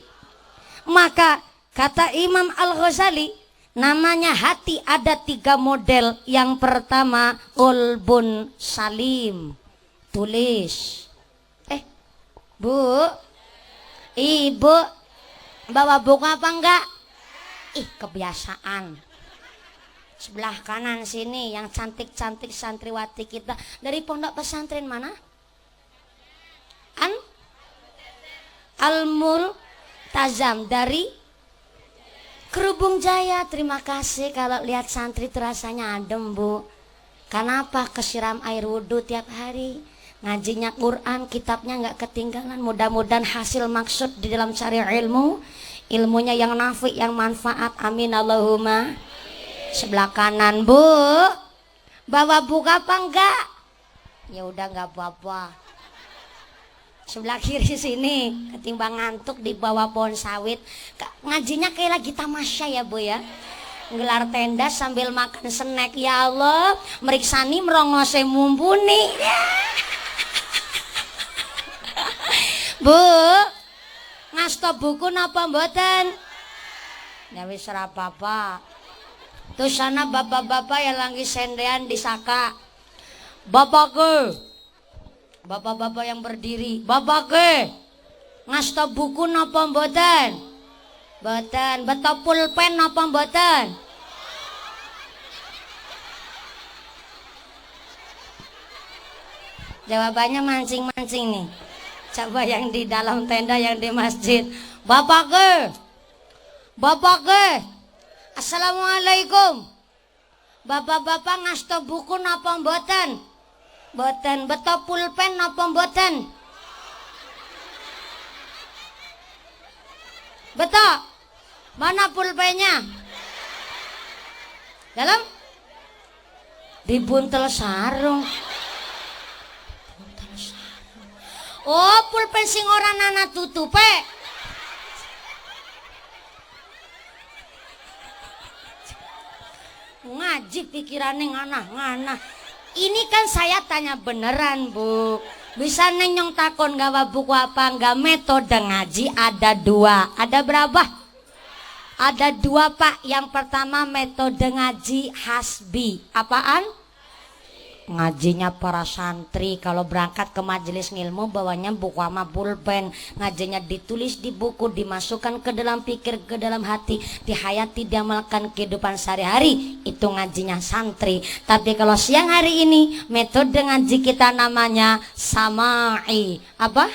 maka kata Imam Al-Ghazali, namanya hati ada 3 model. Yang pertama ulbun salim. Tulis. Bu, Ibu bawa buku apa enggak? Ih, kebiasaan. Sebelah kanan sini yang cantik-cantik santriwati kita dari pondok pesantren mana? Al-Multazam dari Kerubung Jaya. Terima kasih. Kalau lihat santri terasanya adem, Bu. Kenapa? Kesiram air wudhu tiap hari, ngajinya Quran, kitabnya nggak ketinggalan. Mudah-mudahan hasil maksud di dalam cari ilmu, ilmunya yang nafi, yang manfaat. Amin Allahumma. Sebelah kanan, Bu, bawa buku apa enggak? Ya udah nggak apa-apa. Sebelah kiri sini, ketimbang ngantuk di bawah pohon sawit. Ngajinya kayak lagi tamasya ya, Bu ya. Gelar tenda sambil makan snack. Ya Allah, meriksani merongose mumpuni. Bu, ngasto buku napa mboten? Ya wis ora apa-apa. Tuh sana bapak-bapak yang lagi sendean di Saka. Bapak ke, bapak-bapak yang berdiri. Bapak ke, ngasto buku napa mboten? Mboten. Beto pulpen napa mboten? Jawabannya mancing-mancing nih. Coba yang di dalam tenda, yang di masjid. Bapak ke, bapak ke, assalamualaikum. Bapak-bapak ngasto buku napa mboten? Mboten. Beto pulpen napa mboten? Beto. Mana pulpennya? Dalam? Di buntel sarung. Oh, pulpen sing ora nana tutupe. Ngaji pikirannya nganah-nganah. Ini kan saya tanya beneran, Bu. Bisa nenyong takon gawa buku apa enggak? Metode ngaji ada 2. Ada berapa? Ada 2, Pak. Yang pertama metode ngaji hasbi. Apaan? Ngajinya para santri kalau berangkat ke majelis ngilmu bawanya buku sama pulpen. Ngajinya ditulis di buku, dimasukkan ke dalam pikir, ke dalam hati, dihayati, diamalkan kehidupan sehari-hari. Itu ngajinya santri. Tapi kalau siang hari ini metode ngaji kita namanya samai. Apa?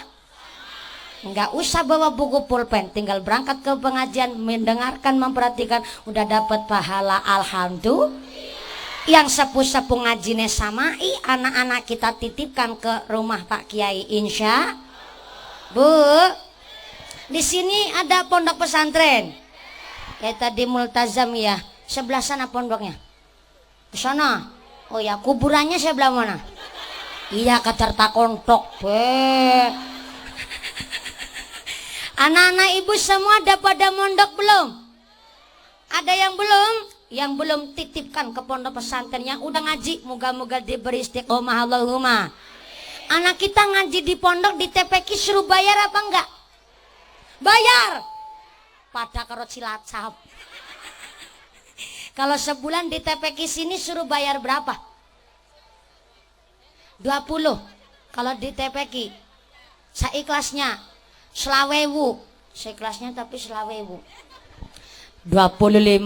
Enggak usah bawa buku pulpen, tinggal berangkat ke pengajian, mendengarkan, memperhatikan, udah dapat pahala. Alhamdulillah. Yang sepuh-sepuh ngajine samai, anak-anak kita titipkan ke rumah Pak Kiai, insya. Bu, di sini ada pondok pesantren. Ya tadi Multazam ya. Sebelah sana pondoknya. Ke sana. Oh ya, kuburannya sebelah mana? Iya, kecerta kontok. Anak-anak ibu semua ada pada mondok belum? Ada yang belum? Yang belum titipkan ke pondok pesantren. Yang udah ngaji, moga-moga diberi istiqomah Allahumma. Anak kita ngaji di pondok di TPQ suruh bayar apa enggak? Bayar. Pada karo Cilacap. Kalau sebulan di TPQ sini suruh bayar berapa? 20. Kalau di TPQ seikhlasnya selawewu. Seikhlasnya tapi selawewu. 25.000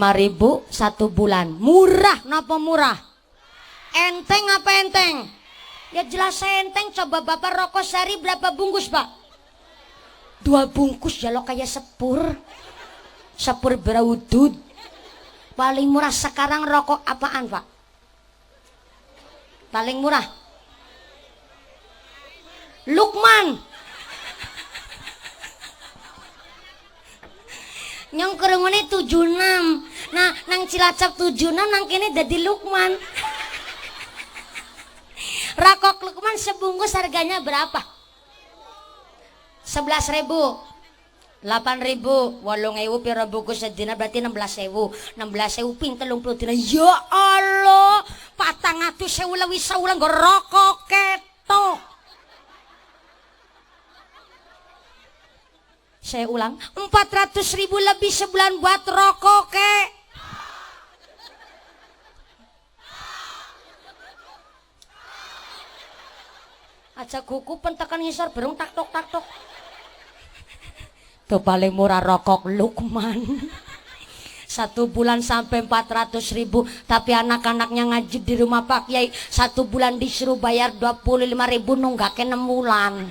1 bulan. Murah napa murah? Enteng apa enteng? Ya jelas enteng. Coba Bapak rokok sehari berapa bungkus, Pak? 2 bungkus ya lo kayak sepur. Sepur berudud. Paling murah sekarang rokok apaan, Pak? Paling murah Lukman. Nyong kerengone 76. Nah, nang Cilacap 76, nang kene dadi Lukman. Rakok Lukman sebungkus harganya berapa? 11.000. 8.000. 8.000 pira bungkus sedina berarti 16.000. 16.000 ping 30 dina. Ya Allah, 400.000 lewis saulang go rokok ketok. Saya ulang, 400.000 lebih sebulan buat rokok kek. Aja kuku pentekan ngisor berung tak tok tak tok. Tuh paling murah rokok Lukman. 1 bulan sampai 400.000, tapi anak-anaknya ngaji di rumah Pak Kiai 1 bulan disuruh bayar 25.000 nunggake 6 bulan.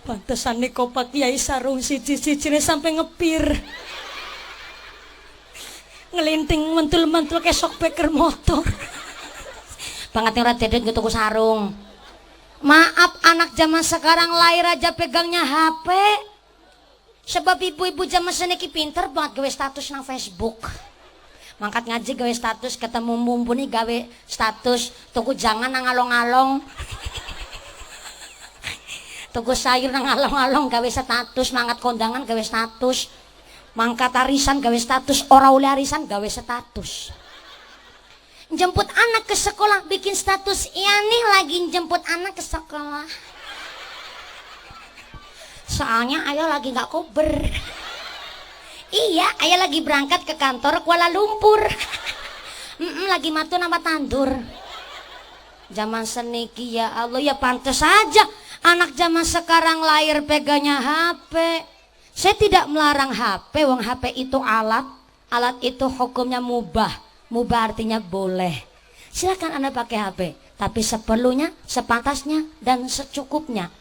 Pantesan nih kok Pak Kiai sarung siji-sijine sampai ngepir. Ngelinting mentul-mentul kayak shock breaker motor. Banget yang radedek gitu sarung. Maaf, anak zaman sekarang lahir aja pegangnya HP. Sebab ibu-ibu zaman seniki pinter banget gawe status nang Facebook. Mangkat ngaji gawe status, ketemu mumpuni gawe status, tuku jangan nang along-along. Tuku sayur nang along-along gawe status, mangkat kondangan gawe status. Mangkat arisan gawe status, ora oleh arisan gawe status. Jemput anak ke sekolah bikin status, iya nih lagi jemput anak ke sekolah. Soalnya ayah lagi gak kober. Iya, ayah lagi berangkat ke kantor Kuala Lumpur. Lagi matu nama tandur. Zaman seniki ya Allah, ya pantes saja anak zaman sekarang lahir pegangnya HP. Saya tidak melarang HP, wong HP itu alat. Alat itu hukumnya mubah. Mubah artinya boleh. Silakan Anda pakai HP, tapi seperlunya, sepantasnya, dan secukupnya.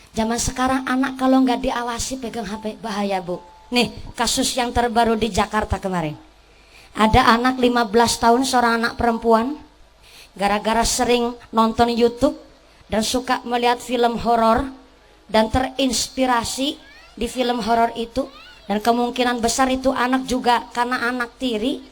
Zaman sekarang anak kalau nggak diawasi pegang HP bahaya Bu. Nih kasus yang terbaru di Jakarta kemarin. Ada anak 15 tahun seorang anak perempuan. Gara-gara sering nonton YouTube dan suka melihat film horor dan terinspirasi di film horor itu. Dan kemungkinan besar itu anak juga karena anak tiri.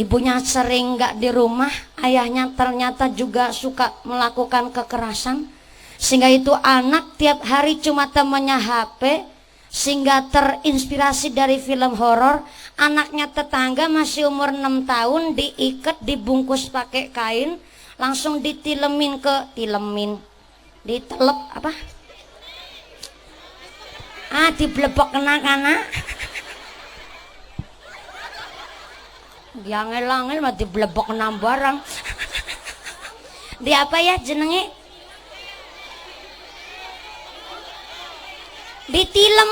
Ibunya sering nggak di rumah. Ayahnya ternyata juga suka melakukan kekerasan. Sehingga itu anak tiap hari cuma temannya HP. Sehingga terinspirasi dari film horor. Anaknya tetangga masih umur 6 tahun diikat, dibungkus pakai kain, langsung ditilemin ditelep apa? Diblebok kena. Diangel-angel mah diblebok kena barang. Di apa ya jenenge? Ditilem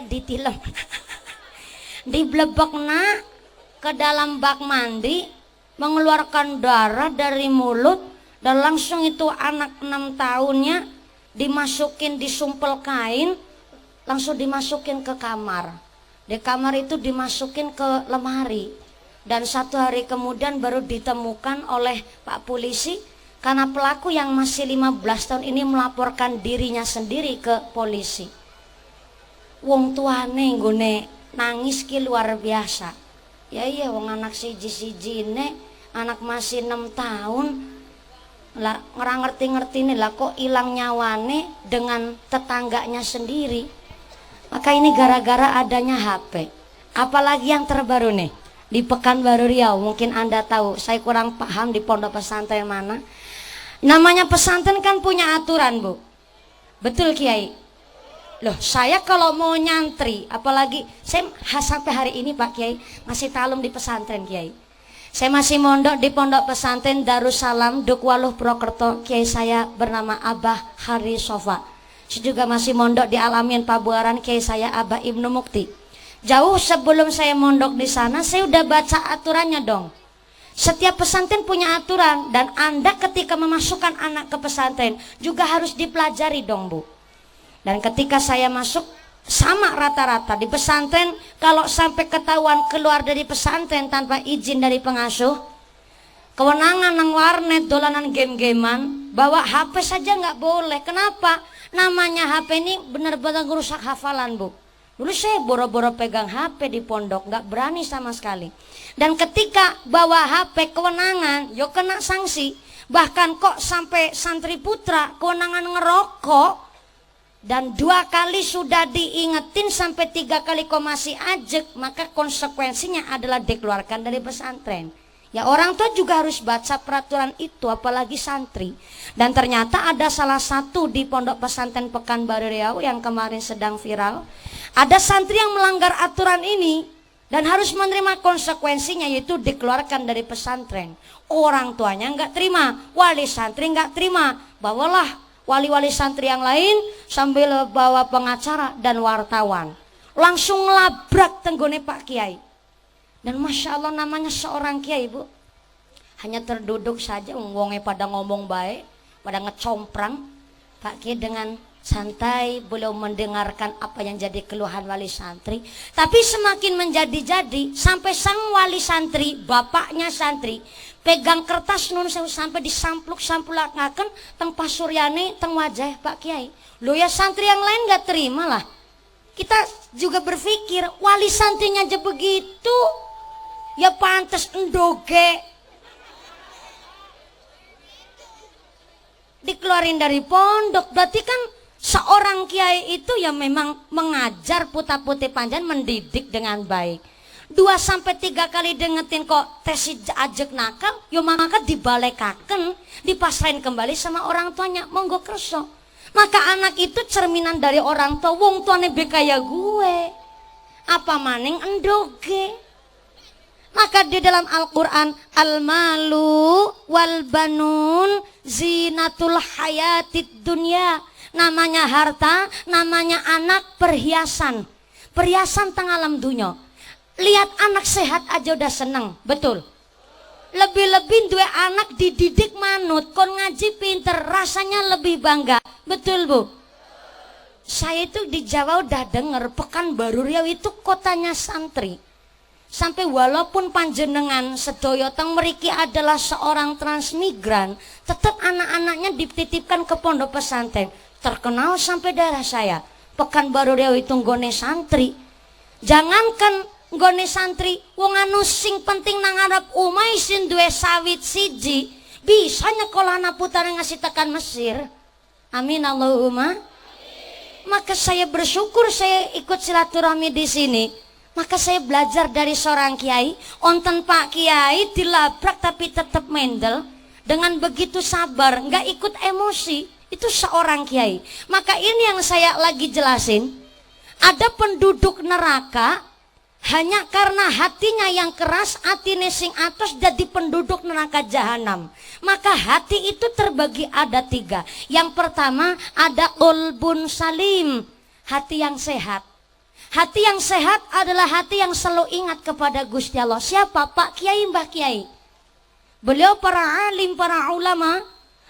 ditilem. Diblebek ke dalam bak mandi, mengeluarkan darah dari mulut, dan langsung itu anak 6 tahunnya dimasukin, disumpel kain, langsung dimasukin ke kamar. Di kamar itu dimasukin ke lemari, dan 1 hari kemudian baru ditemukan oleh Pak Polisi. Karena pelaku yang masih 15 tahun ini melaporkan dirinya sendiri ke polisi. Wong tuane nggone nangis ki luar biasa. Ya iya wong anak siji-sijine, anak masih 6 tahun. Lah ngerang ngerti-ngerti nih lah kok hilang nyawane dengan tetangganya sendiri. Maka ini gara-gara adanya HP. Apalagi yang terbaru nih di Pekanbaru Riau, mungkin Anda tahu, saya kurang paham di pondok pesantren mana. Namanya pesantren kan punya aturan Bu. Betul Kiai? Loh saya kalau mau nyantri, apalagi saya sampai hari ini Pak Kiai masih talum di pesantren Kiai. Saya masih mondok di pondok pesantren Darussalam Dukwaluh Prokerto. Kiai saya bernama Abah Hari Sofa. Saya juga masih mondok di Al-Amin Pabuaran. Kiai saya Abah Ibnu Mukti. Jauh sebelum saya mondok di sana, saya udah baca aturannya dong. Setiap pesantren punya aturan, dan Anda ketika memasukkan anak ke pesantren juga harus dipelajari dong Bu. Dan ketika saya masuk sama rata-rata di pesantren, kalau sampai ketahuan keluar dari pesantren tanpa izin dari pengasuh, kewenangan nang warnet, dolanan game-gamean, bawa HP saja nggak boleh. Kenapa? Namanya HP ini benar-benar merusak hafalan Bu. Dulu saya boro-boro pegang HP di pondok, nggak berani sama sekali. Dan ketika bawa HP kewenangan, yo kena sanksi. Bahkan kok sampai santri putra kewenangan ngerokok. Dan 2 kali sudah diingetin, sampai 3 kali kok masih ajek, maka konsekuensinya adalah dikeluarkan dari pesantren. Ya orang tua juga harus baca peraturan itu, apalagi santri. Dan ternyata ada salah satu di Pondok Pesantren Pekanbaru Riau yang kemarin sedang viral. Ada santri yang melanggar aturan ini dan harus menerima konsekuensinya, yaitu dikeluarkan dari pesantren. Orang tuanya nggak terima, wali santri nggak terima. Bawalah wali-wali santri yang lain sambil bawa pengacara dan wartawan. Langsung labrak tenggone Pak Kiai. Dan Masya Allah namanya seorang kiai, Bu. Hanya terduduk saja, wongnya pada ngomong baik, pada ngecomprang. Pak Kiai dengan santai beliau mendengarkan apa yang jadi keluhan wali santri. Tapi semakin menjadi-jadi sampai sang wali santri, bapaknya santri, pegang kertas nun sewu sampai disampluk-samplakaken teng pasuryane teng wajah Pak Kiai. Loh ya santri yang lain gak terima lah. Kita juga berpikir wali santrinya aja begitu, ya pantas endoge dikeluarin dari pondok. Berarti kan seorang kiai itu ya memang mengajar puta-putih panjang, mendidik dengan baik. 2-3 kali dengetin kok tesi ajek nakal, yo maka dibalekaken, dipasrahin kembali sama orang tuanya, monggo kerso. Maka anak itu cerminan dari orang tua, wong tuane be kaya gue, apa maning endoge. Maka di dalam Al-Quran, al-malu wal banun zinatul hayatid dunya. Namanya harta, namanya anak, perhiasan. Perhiasan teng alam dunia. Lihat anak sehat aja udah seneng, betul. Lebih-lebih dua anak dididik manut, kon ngaji pinter, rasanya lebih bangga, betul Bu? Saya itu di Jawa udah denger Pekanbaru Riau itu kotanya santri. Sampai walaupun panjenengan sedoyo teng mriki adalah seorang transmigran, tetap anak-anaknya dititipkan ke pondok pesantren. Terkenal sampai daerah saya, Pekanbaru Riau itu nggone santri. Jangankan nggone santri, wong anu sing penting nang Arab umai sin duwe sawit siji, bisa nyekolah anak putar ngasih tekan Mesir. Amin Allahumma. Maka saya bersyukur saya ikut silaturahmi di sini. Maka saya belajar dari seorang kiai, onten Pak Kiai dilabrak tapi tetap mendel dengan begitu sabar, nggak ikut emosi. Itu seorang kiai. Maka ini yang saya lagi jelasin. Ada penduduk neraka hanya karena hatinya yang keras, atine sing atos jadi penduduk neraka jahanam. Maka hati itu terbagi ada 3. Yang pertama ada qalbun salim, hati yang sehat. Hati yang sehat adalah hati yang selalu ingat kepada Gusti Allah. Siapa? Pak Kiai, Mbah Kiai. Beliau para alim, para ulama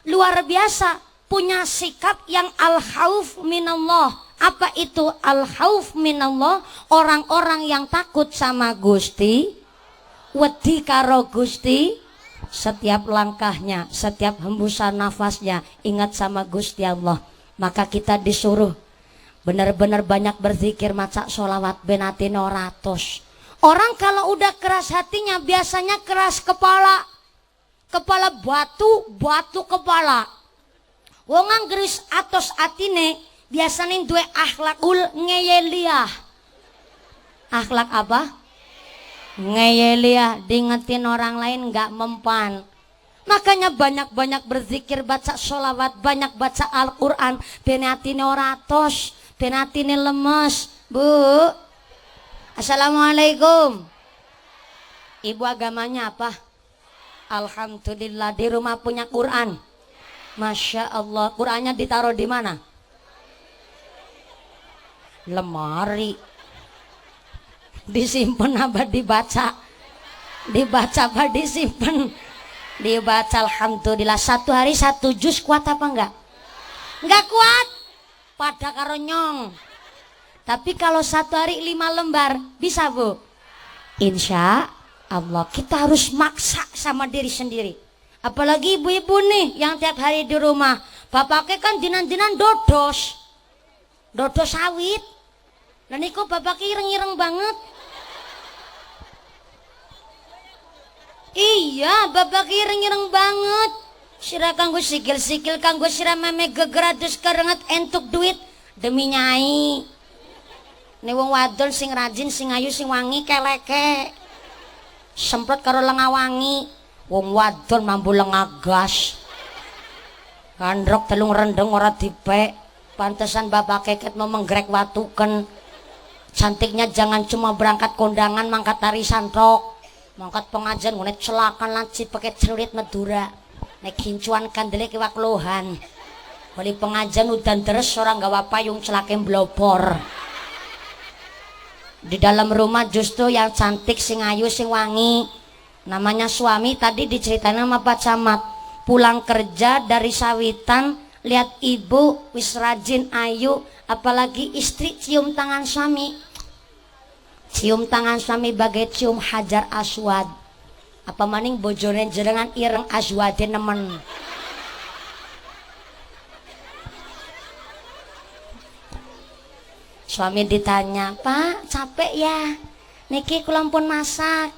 luar biasa, punya sikap yang al-khauf minallah. Apa itu al-khauf minallah? Orang-orang yang takut sama Gusti, wedi karo Gusti, setiap langkahnya, setiap hembusan nafasnya ingat sama Gusti Allah. Maka kita disuruh benar-benar banyak berzikir, maca sholawat benatine oratos. Orang kalau udah keras hatinya biasanya keras kepala. Kepala batu, batu kepala. Wong anggeris atos atine biasanya duwe akhlakul ngeyeliah. Akhlak apa? Ngeyeliah, diingetin orang lain nggak mempan. Makanya banyak-banyak berzikir, baca sholawat, banyak baca Al-Quran. Benatine oratos, benatine lemes. Bu, assalamualaikum. Ibu agamanya apa? Alhamdulillah, di rumah punya Quran. Masya Allah. Qurannya ditaruh di mana? Lemari. Disimpan apa dibaca? Dibaca apa disimpan? Dibaca. Alhamdulillah. 1 hari 1 juz kuat apa enggak? Enggak kuat. Pada karo nyong. Tapi kalau 1 hari 5 lembar bisa Bu? Insya Allah. Kita harus maksa sama diri sendiri. Apalagi ibu-ibu nih yang tiap hari di rumah, bapaknya kan dinan-dinan dodos sawit. Dan itu bapaknya ireng-ireng banget. Iya, bapaknya ireng-ireng banget. Sira kanggo sikil-sikil, kanggo sira meme gegeradus kerenget entuk duit demi nyai. Nih wong wadon sing rajin, sing ayu, sing wangi keleke. Semprot karo lenga wangi. Wong wadon mambu lengagas. Kandrok telung rendeng ora dipek. Pantesan bapak keket mau menggrek watuken. Cantiknya jangan cuma berangkat kondangan mangkat tari santok. Mangkat pengajian ngunet celakan lanci pakai celurit Madura. Nek kincuan kandele kiwak lohan. Wali pengajian udan deres orang gawa payung celakin blopor. Di dalam rumah justru yang cantik sing ayu sing wangi. Namanya suami tadi diceritain sama Pak Camat. Pulang kerja dari sawitan lihat ibu wis rajin ayu, apalagi istri cium tangan suami. Cium tangan suami bagai cium hajar aswad. Apa maning bojone jerengan ireng aswade nemen. Suami ditanya, "Pak, capek ya? Niki kula pun masak.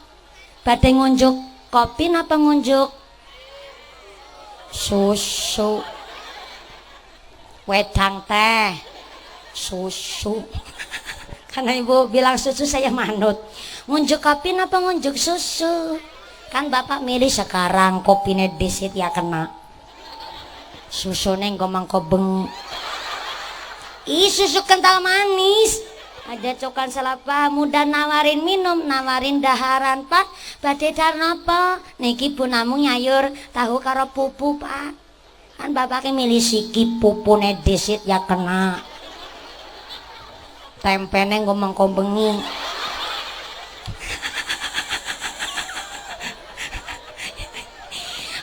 Badhe ngunjuk kopi napa ngunjuk susu?" Wedang teh susu. Karena ibu bilang susu saya manut. Ngunjuk kopi apa ngunjuk susu? Kan bapak milih sekarang kopinya disit ya kena. Susunya engko mangko beng. Ih susu kental manis. Ada cokan selapa muda nawarin minum, nawarin daharan Pak. Badhe dar napa? Niki bu namung nyayur tahu karo pupu Pak. Kan bapaknya milih siki pupune disit ya kena. Tempene ngomong kombengi.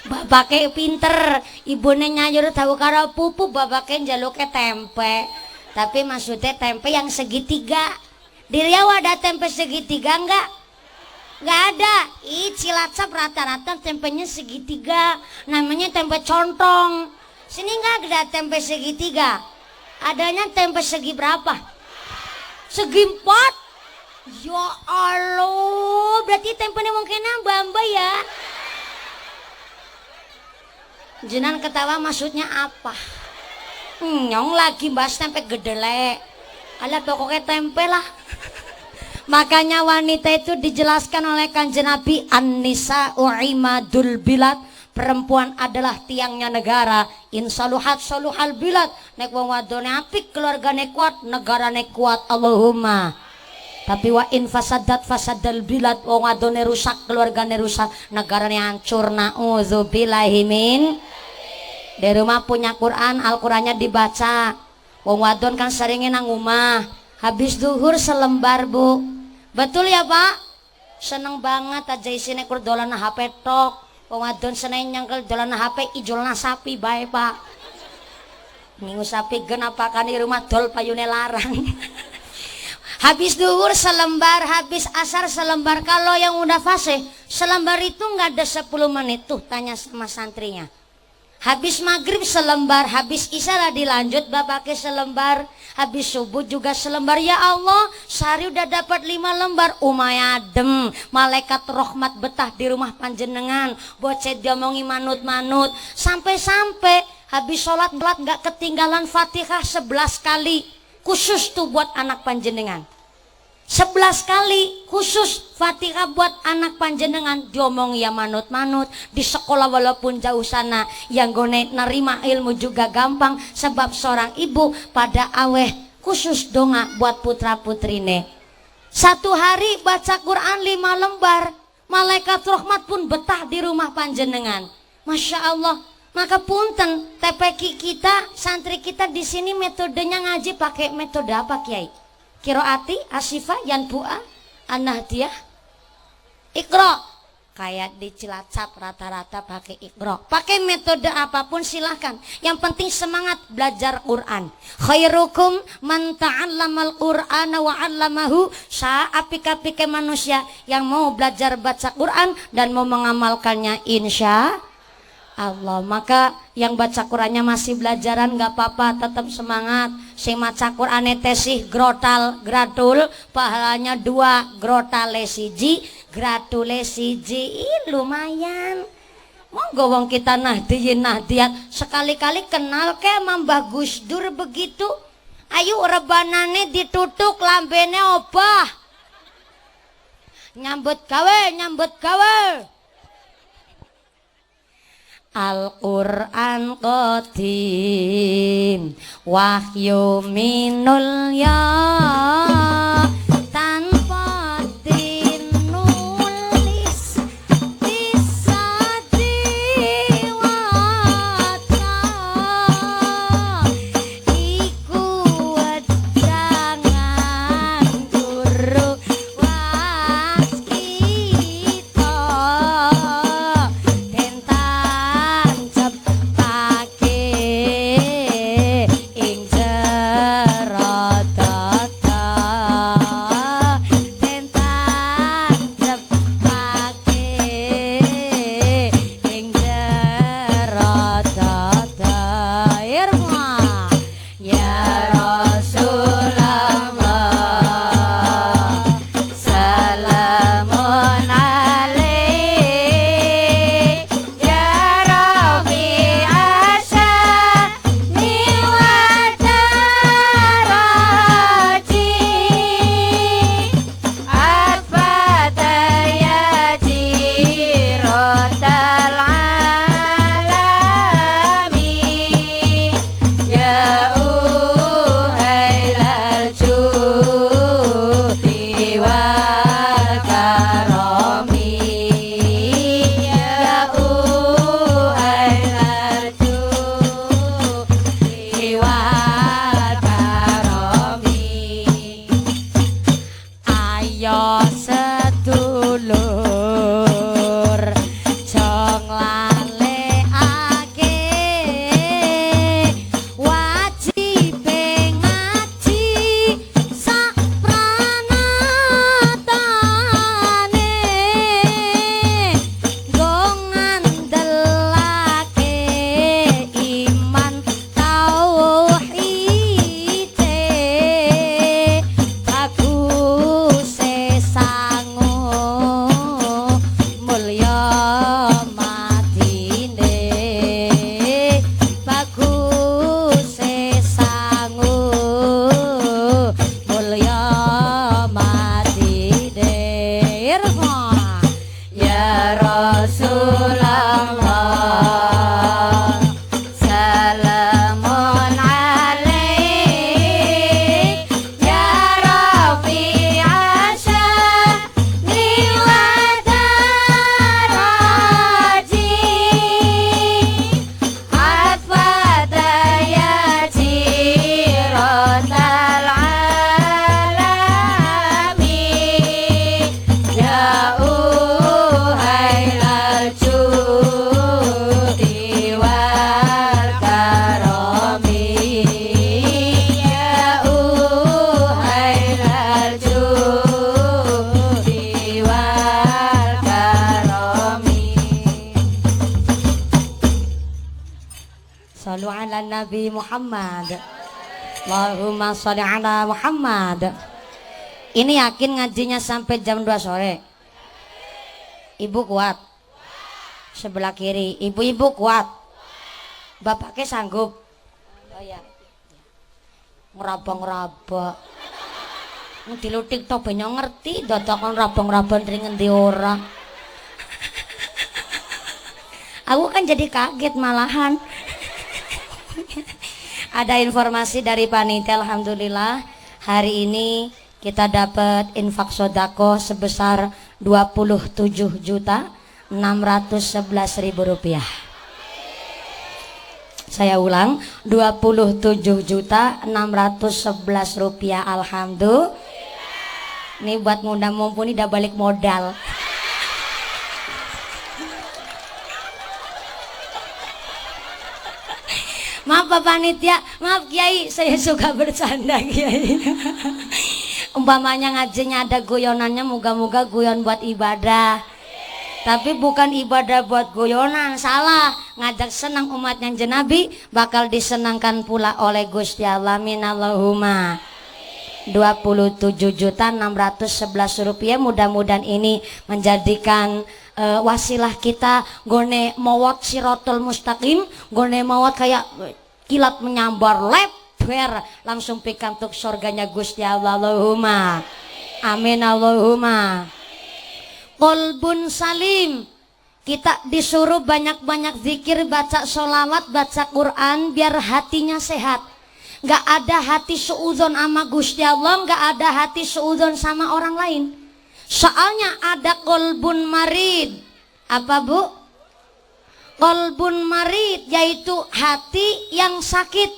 Bapaknya pinter, ibune nyayur tahu karo pupu, bapaknya njaluke tempe. Tapi maksudnya tempe yang segitiga. Di Riau ada tempe segitiga enggak? Enggak ada. Ih, Cilacap rata-rata tempenya segitiga. Namanya tempe contong. Sini enggak ada tempe segitiga. Adanya tempe segi berapa? Segi 4. Ya Allah, berarti tempenya mungkin nambah ya. Jenan ketawa maksudnya apa? Nyong lagi bahas tempe gedelek. Alah pokoknya tempe lah. Makanya wanita itu dijelaskan oleh Kanjeng Nabi, An-nisa'u imadul bilad. Perempuan adalah tiangnya negara. Insaluhat saluhal bilad. Nek wong wadone apik, keluargane kuat, negarane kuat. Allahumma. Tapi wa in fasadat fasadal bilad. Wong wadone rusak, keluargane rusak, negarane hancur. Na'udzubillahi min. Di rumah punya Quran, Al-Qurannya dibaca. Wong wadon kan seringnya nang rumah. Habis duhur selembar bu. Betul ya Pak? Seneng banget aja isinya kur dolan HP tok. Wong wadon seneng nyangkel dolan HP ijolna sapi bae Pak. Minggu sapi gen apakan di rumah dol payune larang. Habis duhur selembar, habis asar selembar. Kalau yang udah fase selembar itu nggak ada 10 menit tuh, tanya sama santrinya. Habis maghrib selembar, habis isya dilanjut bapaknya selembar, habis subuh juga selembar. Ya Allah, sehari udah dapat 5 lembar. Umayadem, malaikat rahmat betah di rumah panjenengan. Bocet diomongi manut-manut. Sampai-sampai habis sholat nggak ketinggalan Fatihah 11 kali. Khusus tuh buat anak panjenengan. 11 kali khusus Fatihah buat anak panjenengan. Diomong ya manut-manut. Di sekolah walaupun jauh sana, yang gone nerima ilmu juga gampang. Sebab seorang ibu pada aweh khusus donga buat putra putrine. Satu hari baca Quran 5 lembar. Malaikat rahmat pun betah di rumah panjenengan. Masya Allah. Maka punten TPQ kita, santri kita di sini metodenya ngaji pakai metode apa Kiai? Kiroati, Asifah, Yanbu'a, An-Nahdiyah, Iqra. Kayak di Cilacap rata-rata pakai Iqra. Pakai metode apapun silahkan. Yang penting semangat belajar Quran. Khairukum man ta'allamal Qur'ana wa 'allamahu. Apik-apike manusia yang mau belajar baca Quran dan mau mengamalkannya insya Allah. Maka yang baca Qurannya masih belajaran gak apa-apa, tetap semangat. Sing maca Quran tesih grotal gradul pahalanya 2, grotale siji, gradule siji. Lumayan. Monggo wong kita nahdiyin nahdiyat sekali-kali kenal ke Mbah Gus Dur begitu. Ayo rebanane ditutuk, lambene obah. Nyambut gawe, nyambut gawe. Al-Qur'an qadim wahyu minul ya tanpa dinulis bisa diwaca iku wedangan guru waskita tentang cepake ing jero tata tentang cepake ing jero tata irma ya Rasulullah salamun alaik ya Rabi asyani wa daraji afata ya jirotal alami ya uhailal judi wal karami ya uhailal judi wal karami ayo sedulur jong lalekake wajibe ngaji sak pranatane nggo ngandelake iman tauhide baguse sangu mulya matine baguse sangu mulya matine irma ya Rasulullah salamun alaik ya Rabi asyani wa daraji afada ya jirotal alami ya uhailal judi wal karami ya uhailal judi wal karami Sallu ala Nabi Muhammad Allahumma sholli ala Muhammad. Ini yakin ngajinya sampai jam 2 sore? Ibu kuat? Sebelah kiri. Ibu-ibu kuat? Bapaknya sanggup? Oh ya. Ngeraba-ngeraba. Dilutik tok banyak ngerti dadakan rabang-rabang dari ngendi ora. Aku kan jadi kaget malahan. Ada informasi dari panitia, alhamdulillah hari ini kita dapat infak sodako sebesar 27.611.000 rupiah. Saya ulang, 27.611 rupiah. Alhamdulillah. Ini buat muda mumpuni udah balik modal. Maaf Pak Panitia, maaf Kiai, saya suka bercanda Kiai. Umpamanya ngajinya ada guyonannya, moga-moga guyon buat ibadah. Tapi bukan ibadah buat guyonan, salah. Ngajak senang umatnya Nabi bakal disenangkan pula oleh Gusti Allah. Amin Allahumma. 27.611 rupiah, mudah-mudahan ini menjadikan wasilah kita gone mawat sirotol mustaqim, gone mawat kayak kilat menyambar lebar langsung pikantuk surganya Gusti Allah. Allahumma amin Allahumma. Qalbun salim, Kita disuruh banyak-banyak zikir, baca sholawat, baca Quran biar hatinya sehat. Gak ada hati suudzon sama Gusti Allah, gak ada hati suudzon sama orang lain. Soalnya ada kolbun marid. Apa bu? Kolbun marid yaitu hati yang sakit,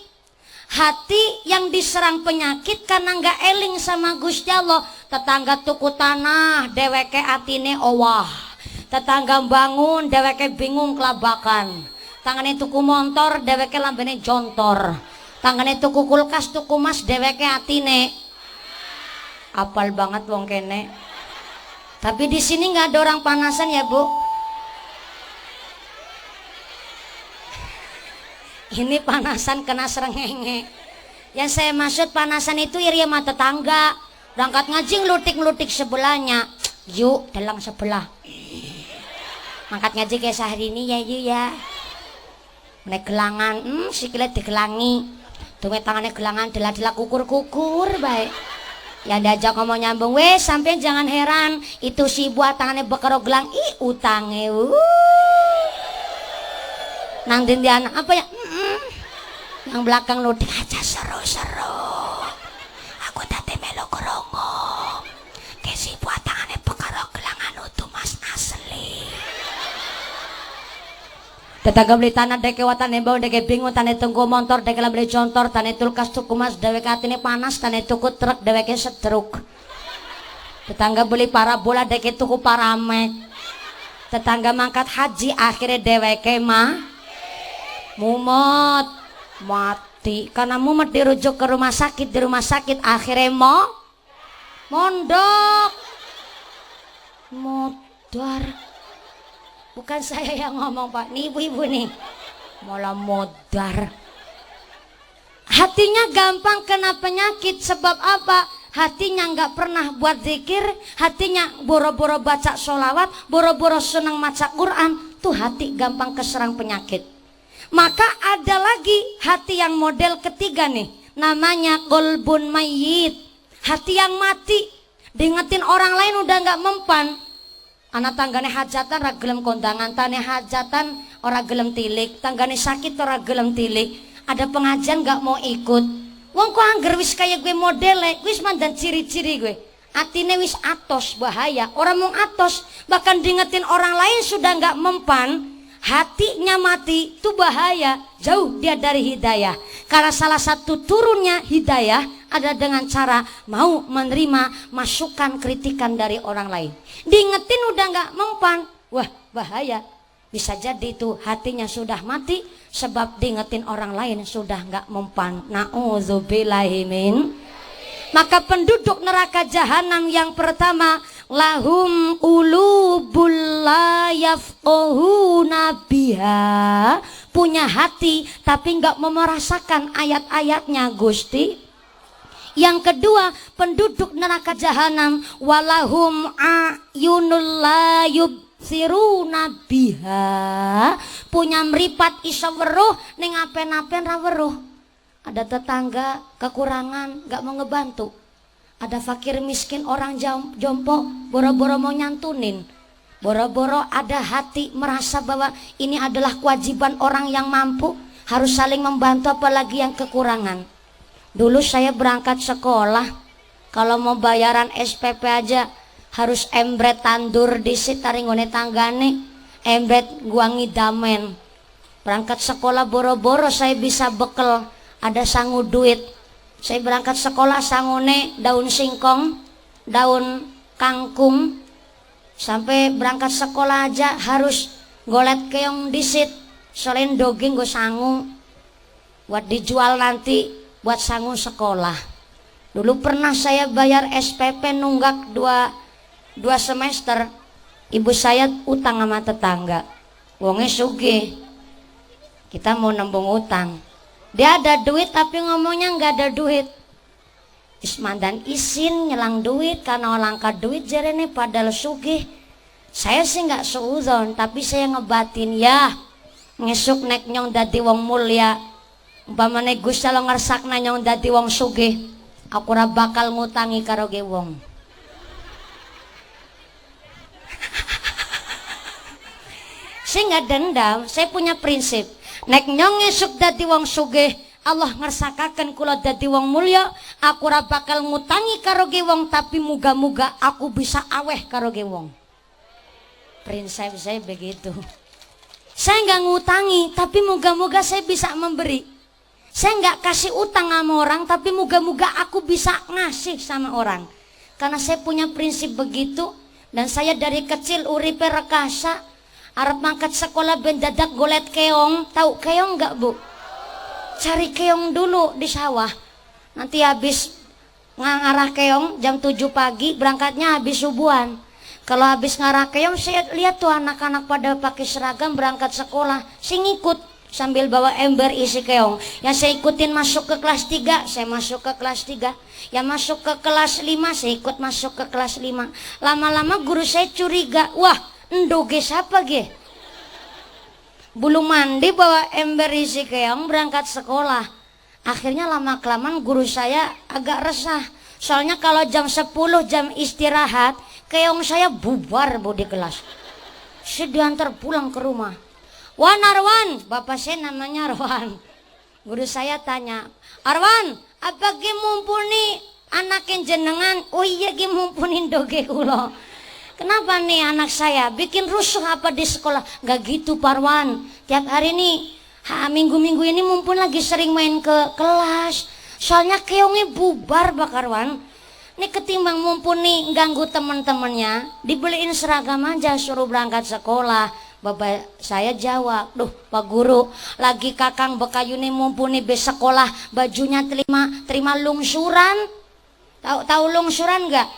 hati yang diserang penyakit karena gak eling sama Gusti Allah. Tetangga tuku tanah deweke atine owah, tetangga bangun deweke bingung kelabakan, tangane tuku motor deweke lambene jontor, tangane tuku kulkas tuku mas deweke atine apal banget wong kene. Tapi di sini nggak ada orang panasan ya bu. Ini panasan kena serengenge. Yang saya maksud panasan itu iri sama tetangga. Berangkat ngaji ngelutik-ngelutik sebelahnya. Yuk dalang sebelah. Mangkat ngaji kayak sehari ini ya yuk ya. Menek gelangan, sikile digelangi. Tume tangannya gelangan, dela-dela kukur-kukur baik. Ya diajak ngomong nyambung, weh sampean jangan heran. Itu si buat tangannya bekero gelang, utange. Nang dindian apa ya? Yang belakang ludik aja seru-seru. Aku tadi melo kerongo. Kesi buat tangannya bekero gelangan utuh mas asli. Tetangga beli tanah deke watane bau deke bingung tane tunggu motor deke beli contor tane tulkas tuku mas dewek atine panas tane tuku truk deweke setruk. Tetangga beli parabola deke tuku paramek. Tetangga mangkat haji akhirnya deweke mah mumet mati karena mumet dirujuk ke rumah sakit, di rumah sakit akhirnya mondok modar. Bukan saya yang ngomong pak, nih ibu-ibu nih malah modar. Hatinya gampang kena penyakit sebab apa? Hatinya nggak pernah buat zikir, hatinya boro-boro baca sholawat, boro-boro senang baca Quran, tuh hati gampang keserang penyakit. Maka ada lagi hati yang model ketiga nih, namanya kolbun mayyit, hati yang mati. Diingetin orang lain udah nggak mempan. Anak tanggane hajatan ora gelem kondangan, tane hajatan ora gelem tilik, tanggane sakit ora gelem tilik, ada pengajian gak mau ikut. Wong kok angger wis kaya gue modele, wis mandan ciri-ciri gue. Atine wis atos bahaya, orang mau atos, bahkan diingetin orang lain sudah gak mempan, hatinya mati, itu bahaya, jauh dia dari hidayah. Karena salah satu turunnya hidayah ada dengan cara mau menerima masukan kritikan dari orang lain. Diingetin udah nggak mempan, wah bahaya. Bisa jadi itu hatinya sudah mati sebab diingetin orang lain sudah nggak mempan. Na'udzubillahimin. Maka penduduk neraka jahanam yang pertama, lahum qulubul la yafqahuna biha, punya hati tapi nggak mau merasakan ayat-ayatnya Gusti. Yang kedua, penduduk neraka jahanam, walahum ayunul la yubsiruna biha, punya meripat iso weruh ning apen-apen ra weruh. Ada tetangga kekurangan nggak mau ngebantu, ada fakir miskin orang jompo boro-boro mau nyantunin, boro-boro ada hati merasa bahwa ini adalah kewajiban orang yang mampu harus saling membantu, apalagi yang kekurangan. Dulu saya berangkat sekolah, kalau mau bayaran SPP aja harus embret tandur di sitaringone tanggane, embret gua ngidamen. Berangkat sekolah boro-boro saya bisa bekel, ada sangu duit. Saya berangkat sekolah sangune daun singkong, daun kangkung. Sampai berangkat sekolah aja harus golet keong disit, selain doging gue sangu buat dijual nanti buat sangu sekolah. Dulu pernah saya bayar SPP nunggak dua semester. Ibu saya utang sama tetangga, wongnya sugih, kita mau nembung utang. Dia ada duit tapi ngomongnya nggak ada duit. Ismandan isin nyelang duit karena langka duit jarene padahal sugih. Saya sih nggak seuzon, tapi saya ngebatin ya ngesuk nek nyong dadi wong mulia, umpamane Gusti Allah ngersakna nyong dadi wong sugih, aku ora bakal ngutangi karo ge wong. Saya nggak dendam, saya punya prinsip. Nek nyong esuk dadi wong sugih, Allah ngersakaken kula dadi wong mulya, aku ora bakal ngutangi karo ge wong, tapi muga-muga aku bisa aweh karo ge wong. Prinsip saya begitu. Saya nggak ngutangi, tapi muga-muga saya bisa memberi. Saya nggak kasih utang sama orang, tapi muga-muga aku bisa ngasih sama orang. Karena saya punya prinsip begitu, dan saya dari kecil uripe rekasa. Arep mangkat sekolah ben dadak golet keong. Tahu keong nggak Bu? Cari keong dulu di sawah. Nanti habis ngarah keong jam 7 pagi, berangkatnya habis subuhan. Kalau habis ngarah keong, saya lihat tuh anak-anak pada pakai seragam berangkat sekolah. Saya ngikut sambil bawa ember isi keong. Yang saya ikutin masuk ke kelas 3, saya masuk ke kelas 3. Yang masuk ke kelas 5, saya ikut masuk ke kelas 5. Lama-lama guru saya curiga, wah ndoge siapa ge? Belum mandi bawa ember isi keong berangkat sekolah. Akhirnya lama-kelamaan guru saya agak resah. Soalnya kalau jam 10 jam istirahat, keong saya bubar Bu di kelas. Saya diantar pulang ke rumah. Wan Arwan, bapak saya namanya Arwan. Guru saya tanya, Arwan, apa ge mumpuni anakin jenengan? Oh iya ge mumpuni doge kula. Kenapa nih anak saya bikin rusuh apa di sekolah? Gak gitu Parwan. Tiap hari nih, minggu-minggu ini mumpun lagi sering main ke kelas. Soalnya keongnya bubar Bakarwan. Nih ketimbang mumpun nih ganggu temen-temennya, dibeliin seragam aja suruh berangkat sekolah. Bapak saya jawab, duh Pak Guru, lagi kakang bekayu nih mumpuni bes sekolah bajunya terima lungsuran. Tahu lungsuran gak?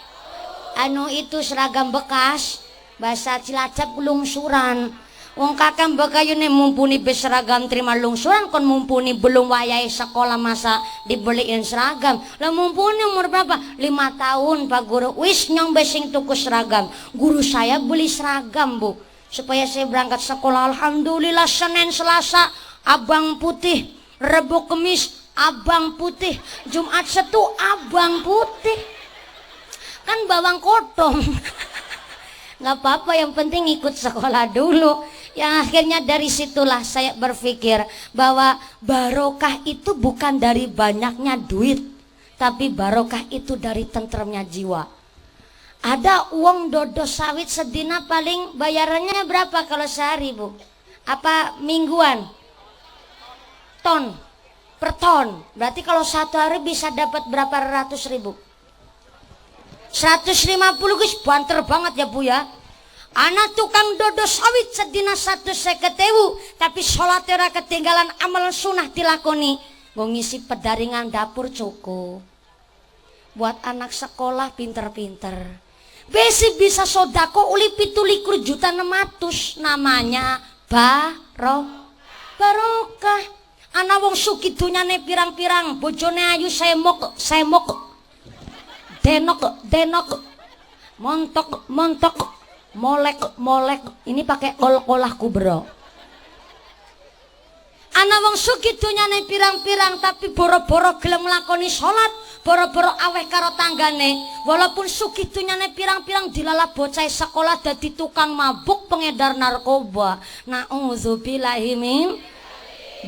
Anu itu seragam bekas, bahasa Cilacap lungsuran. Wong kakang bekayu nih mumpuni bes seragam terima lungsuran, kon mumpuni belum wayai sekolah masa dibeliin seragam. Lah mumpuni umur berapa? 5 tahun Pak Guru. Wis nyong besing tuku seragam. Guru saya beli seragam Bu, supaya saya berangkat sekolah. Alhamdulillah Senin Selasa abang putih, Rebo Kemis abang putih, Jumat Sabtu abang putih. Kan bawang kotong. Nggak apa-apa, yang penting ikut sekolah dulu. Yang akhirnya dari situlah saya berpikir bahwa barokah itu bukan dari banyaknya duit, tapi barokah itu dari tentremnya jiwa. Ada uang dodo sawit sedina paling bayarannya berapa kalau sehari Bu? Apa mingguan? Ton, per ton. Berarti kalau satu hari bisa dapat berapa ratus ribu? 150 guys, banter banget ya Bu ya. Anak tukang dodo sawit sedina 150.000, tapi sholat ora ketinggalan, amal sunnah dilakoni. Nggo ngisi pedaringan dapur cukup. Buat anak sekolah pinter-pinter. Besi bisa sodako uli 17 juta 600, namanya barokah. Anak wong suki dunyane pirang-pirang, bojone ayu semok. Denok, montok, molek. Ini pakai kol-kolah kubro. Ana wong sugih dunyane pirang-pirang, tapi boro-boro gelem nglakoni salat, boro-boro aweh karo tanggane. Walaupun sugih dunyane pirang-pirang, dilalah bocah sekolah dadi tukang mabuk, pengedar narkoba. Nauzubillahi min.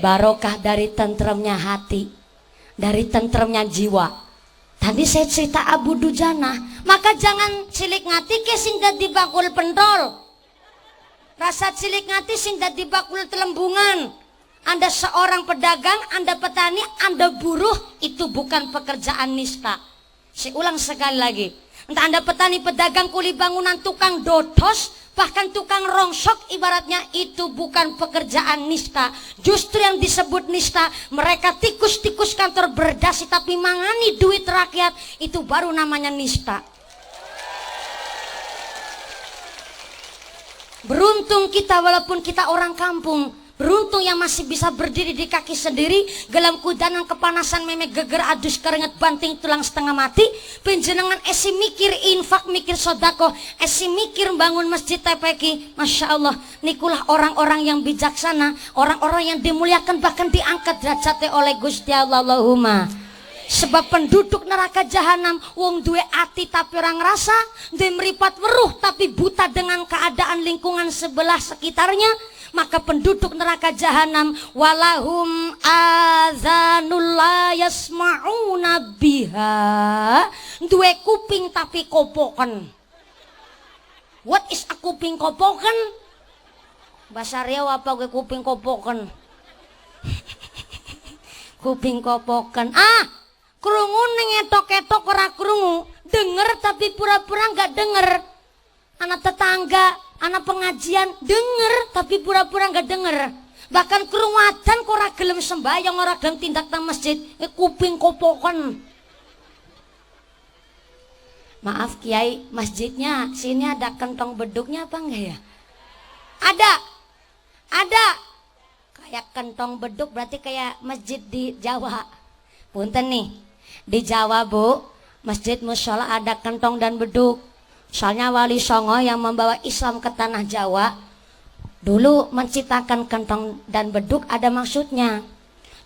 Barokah dari tentremnya hati, dari tentremnya jiwa. Tadi saya cerita Abu Dujana, maka jangan cilik ngati ke sing dadi bakul pentol. Rasa cilik ngati sing dadi bakul telembungan. Anda seorang pedagang, Anda petani, Anda buruh, itu bukan pekerjaan nista. Saya ulang sekali lagi. Entah Anda petani, pedagang, kuli bangunan, tukang dodos, bahkan tukang rongsok, ibaratnya itu bukan pekerjaan nista. Justru yang disebut nista, mereka tikus-tikus kantor berdasi tapi mangani duit rakyat, itu baru namanya nista. Beruntung kita walaupun kita orang kampung, beruntung yang masih bisa berdiri di kaki sendiri, gelam kudanan kepanasan memek geger adus keringet banting tulang setengah mati, penjenengan esi mikir infak, mikir sodako, esi mikir bangun masjid TPQ. Masya Allah, nikulah orang-orang yang bijaksana, orang-orang yang dimuliakan bahkan diangkat derajatnya oleh Gusti Allah. Allahumma. Sebab penduduk neraka jahanam wong duwe ati tapi orang rasa, duwe meripat weruh tapi buta dengan keadaan lingkungan sebelah sekitarnya, maka penduduk neraka jahanam walahum azanul la yasma'una biha, duwe kuping tapi kopoken. What is a kuping kopoken? Bahasa Riau apa gue kuping kopoken? Kuping kopoken. Krungu ngetok-ketok ora krungu, denger tapi pura-pura nggak denger. Anak tetangga, anak pengajian denger tapi pura-pura nggak denger. Bahkan krungu adzan kok ora gelem sembahyang, ora gelem tindak nang masjid, kuping kopoken. Maaf Kiai, masjidnya sini ada kentong beduknya apa enggak ya? Ada. Kayak kentong beduk berarti kayak masjid di Jawa. Punten nih, di Jawa Bu, masjid mushola ada kentong dan beduk. Soalnya Wali Songo yang membawa Islam ke tanah Jawa dulu menciptakan kentong dan beduk ada maksudnya.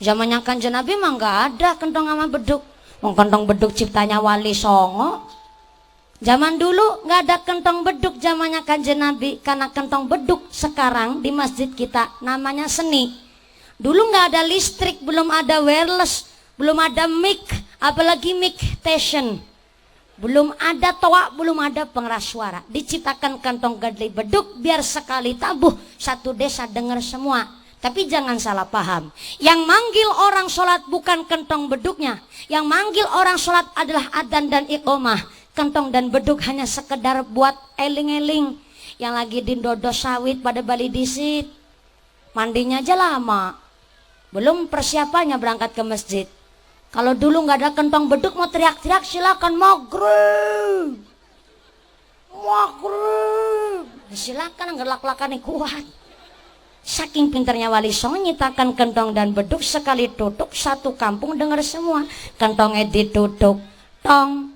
Zamannya Kanjeng Nabi mah nggak ada kentong sama beduk. Kentong beduk ciptanya Wali Songo. Zaman dulu nggak ada kentong beduk zamannya Kanjeng Nabi, karena kentong beduk sekarang di masjid kita namanya seni. Dulu nggak ada listrik, belum ada wireless, belum ada mic, apalagi mic station, belum ada toa, belum ada pengeras suara. Diciptakan kantong gadli beduk biar sekali tabuh satu desa dengar semua. Tapi jangan salah paham, yang manggil orang sholat bukan kentong beduknya, yang manggil orang sholat adalah adzan dan iqomah. Kentong dan beduk hanya sekedar buat eling-eling. Yang lagi di dodo sawit pada Bali disit, mandinya aja lama, belum persiapannya berangkat ke masjid. Kalau dulu nggak ada kentong beduk mau teriak-teriak silakan maghrib, silakan, nggak lak-lakan kuat. Saking pinternya Wali Songo nyitakan kentong dan beduk, sekali tutup satu kampung dengar semua. Kentongnya ditutup, tong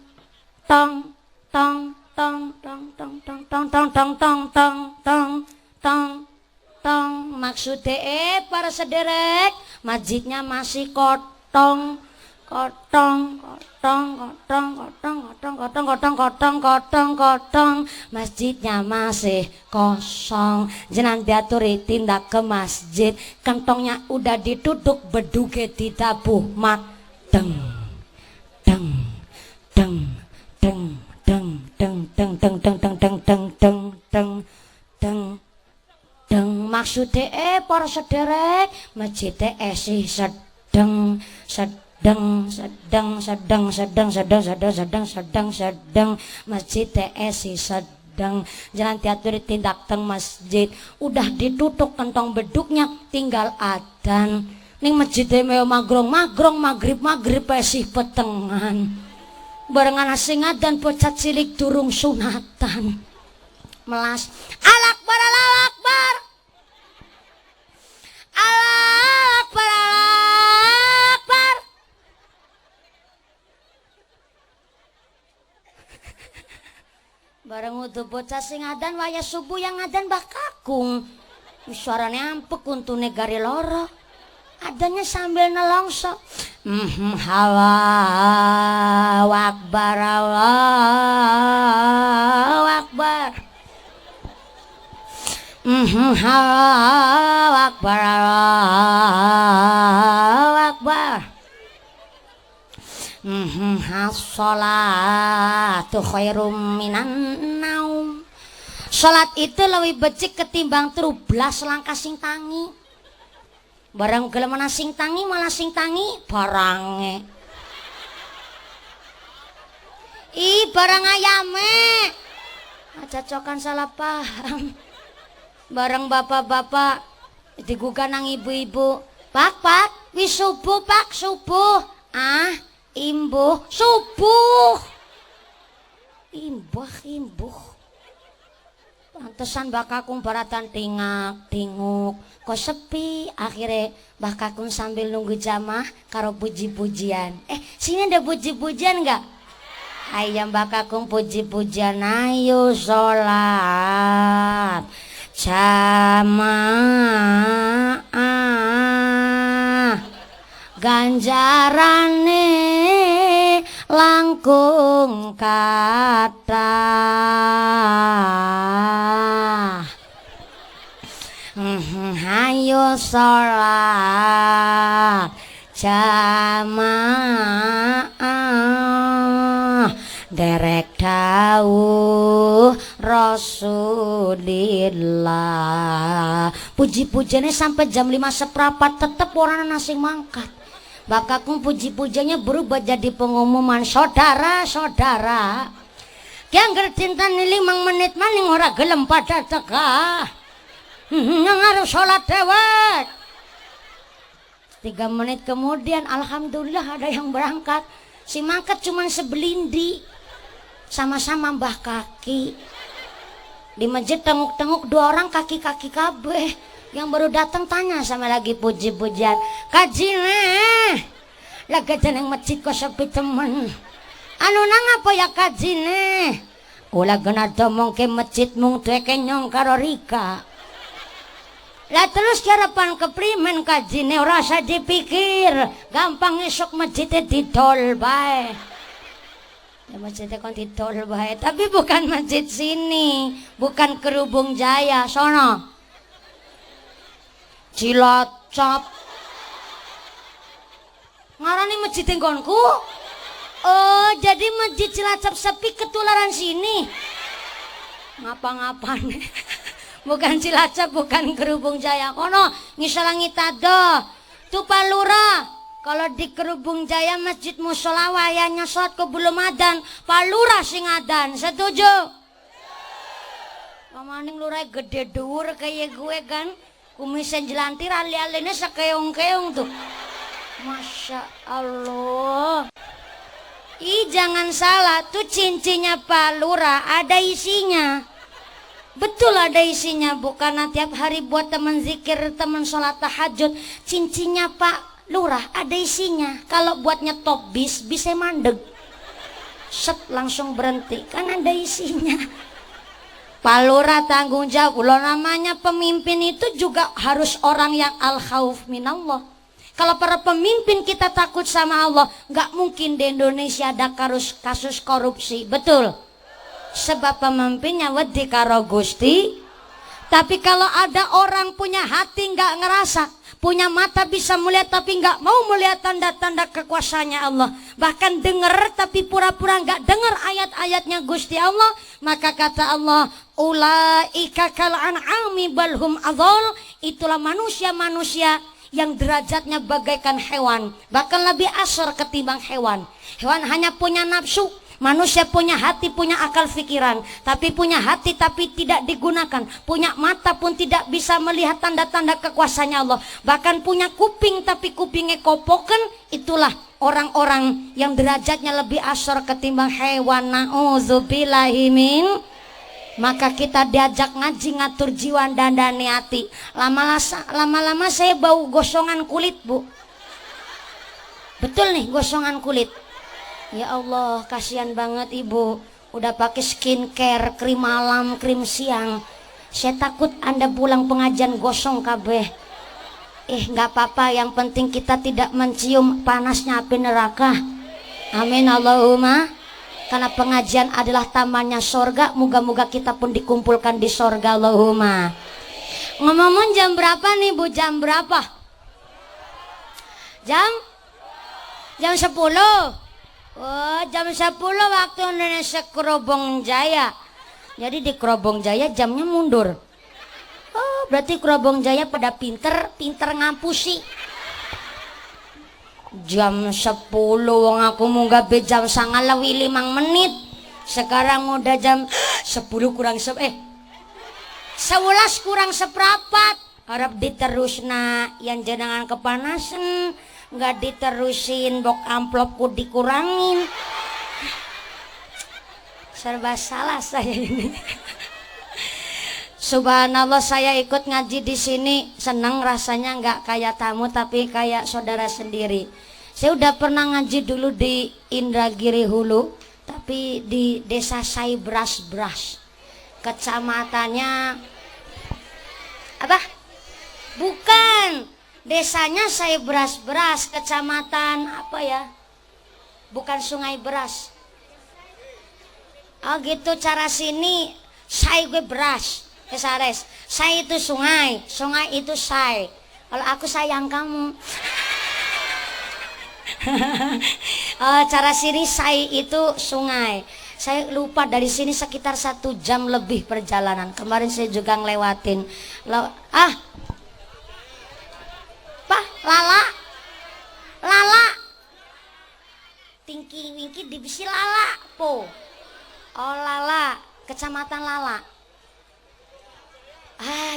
tong tong tong tong tong tong tong tong tong tong tong tong tong tong. Maksudnya para sederek, masjidnya masih kotong kotong kotong kotong kotong kotong kotong kotong kotong kotong kotong. Masjidnya masih kosong. Jenang diaturi tindak ke masjid, kantongnya udah ditutup, beduge ditabuh mak deng deng deng deng deng deng deng deng deng deng deng deng deng deng deng deng. Maksudnya para sederek, masjidnya sih sedeng sedeng sedeng sedeng sedeng sedeng sedeng sedeng sedeng sedeng. Masjidnya sih sedeng. Jangan diatur tindak teng masjid, udah ditutup kentong beduknya, tinggal adzan. Ning masjidnya meo magrong maghrib sih petengan. Barengan asing dan pocat cilik durung sunatan melas Allahu Akbar, Allahu Akbar, Allahu Akbar, Allahu Akbar. Bareng utuh bocah sing adan waya subuh yang adan bakakung, suaranya ampek untune gari loro, adanya sambil nelongso. Allahu Akbar, Allahu Akbar, Allahu Akbar, Allahu Akbar. As-sholatu khairum minan naum. Salat itu lebih becik ketimbang 13 langkah sing tangi. Barang gelem sing tangi malah sing tangi barange. Barang ayame. Cocokan salah paham. Barang bapak-bapak digugah nang ibu-ibu. Pak, wis subuh Pak, subuh. Imbuh, subuh. Imbuh. Pantesan bakakung baratan tinguk kok sepi. Akhirnya bakakung sambil nunggu jamaah karo puji-pujian. Sini ada puji-pujian nggak? Ayam bakakung puji-pujian. Ayo sholat jamaah, ganjarane langkung kata. sholat jamaah derek dawuh Rasulillah. Puji-pujiannya sampai jam 5 seperempat tetep orang nasi mangkat. Bakakung puji-pujiannya berubah jadi pengumuman, saudara-saudara yang gercinta nih 5 menit maning ora gelem pada teka yang harus sholat dewek. 3 menit kemudian alhamdulillah ada yang berangkat. Si mangkat cuman sebelindi, sama-sama mbah kaki. Di masjid tenguk-tenguk 2 orang kaki-kaki kabeh. Yang baru datang tanya sama lagi puji-pujian, kaji nih lagi jeneng masjid kok sepi temen anu nang apa ya kaji nih ulah gena domong ke masjid mung tueke nyong karo Rika lah terus harapan keprimen kaji nih ora usah dipikir gampang esok masjidnya didol bae ya masjidnya kon didol bae tapi bukan masjid sini, bukan Kerubung Jaya sono Cilacap ngarani masjid nggonku. Oh jadi masjid Cilacap sepi ketularan sini ngapa-ngapan bukan Cilacap, bukan Kerubung Jaya kono ngisalangi tado tuh Palura. Kalau di Kerubung Jaya masjid musola wayanya sholat ke belum adan, Palura sing adan, setuju? Pamaning lurah gede dhuwur kayak gue kan, kumisnya jelantir ali-alinya sekeong-keong tuh. Masya Allah. Ih jangan salah, tuh cincinnya Pak Lurah ada isinya. Betul ada isinya, bukan tiap hari buat teman zikir, teman sholat tahajud. Cincinnya Pak Lurah ada isinya. Kalau buat nyetop bis, bisa mandeg. Set langsung berhenti, kan ada isinya. Pak Lurah tanggung jawab. Loh namanya pemimpin itu juga harus orang yang al-khauf minallah. Kalau para pemimpin kita takut sama Allah, nggak mungkin di Indonesia ada kasus korupsi, betul? Sebab pemimpinnya wedi karo Gusti. Tapi kalau ada orang punya hati nggak ngerasa, punya mata bisa melihat tapi nggak mau melihat tanda-tanda kekuasaannya Allah, bahkan dengar tapi pura-pura nggak dengar ayat-ayatnya Gusti Allah, maka kata Allah, ulaika kal an'ami balhum adhal, itulah manusia-manusia yang derajatnya bagaikan hewan, bahkan lebih asor ketimbang hewan. Hewan hanya punya nafsu, manusia punya hati, punya akal pikiran, tapi punya hati tapi tidak digunakan, punya mata pun tidak bisa melihat tanda-tanda kekuasaannya Allah, bahkan punya kuping tapi kupingnya kopoken. Itulah orang-orang yang derajatnya lebih asor ketimbang hewan. Na'udzubillahi min. Maka kita diajak ngaji ngatur jiwa dan hati. Lama-lama saya bau gosongan kulit, Bu. Betul nih, gosongan kulit. Ya Allah, kasihan banget Ibu. Udah pakai skincare, krim malam, krim siang. Saya takut Anda pulang pengajian gosong kabeh. Nggak apa-apa, yang penting kita tidak mencium panasnya api neraka. Amin Allahumma. Karena pengajian adalah tamannya sorga, moga-moga kita pun dikumpulkan di sorga Allahumma. Ngomong jam berapa nih Bu? Jam berapa? Jam 10. Oh jam 10 waktu Indonesia Kerubung Jaya. Jadi di Kerubung Jaya jamnya mundur. Oh berarti Kerubung Jaya pada pinter ngampusi. Jam 10 wong aku munggah be jam 9:05 menit. Sekarang udah jam 10 kurang 11 kurang seperempat. Harap diterusna yang jenengan kepanasan, nggak diterusin bok amplopku dikurangin. Serba salah saya ini. Subhanallah, saya ikut ngaji di sini senang rasanya, nggak kayak tamu tapi kayak saudara sendiri. Saya udah pernah ngaji dulu di Indragiri Hulu, tapi di desa Saibras, kecamatannya apa? Bukan, desanya Saibras, kecamatan apa ya? Bukan Sungai Beras. Oh gitu cara sini, Saibras. Kesares, saya itu sungai itu saya. Kalau aku sayang kamu. Cara Sirisai itu sungai. Saya lupa, dari sini sekitar 1 jam lebih perjalanan. Kemarin saya juga ngelewatin. Lala, Lala, Tingki Wingki divisi Lala, po. Oh Lala, kecamatan Lala.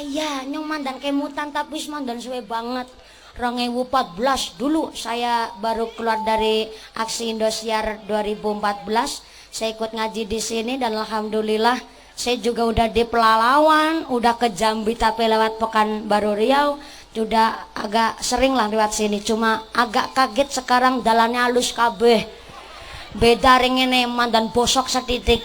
Ya, nyong mandan kemutan tapi mandan suwe banget. 2014 dulu saya baru keluar dari aksi Indosiar 2014. Saya ikut ngaji di sini dan alhamdulillah saya juga udah di Pelalawan, udah ke Jambi tapi lewat Pekanbaru Riau, udah agak sering lah lewat sini. Cuma agak kaget sekarang jalannya halus kabeh. Beda ringene mandan bosok setitik.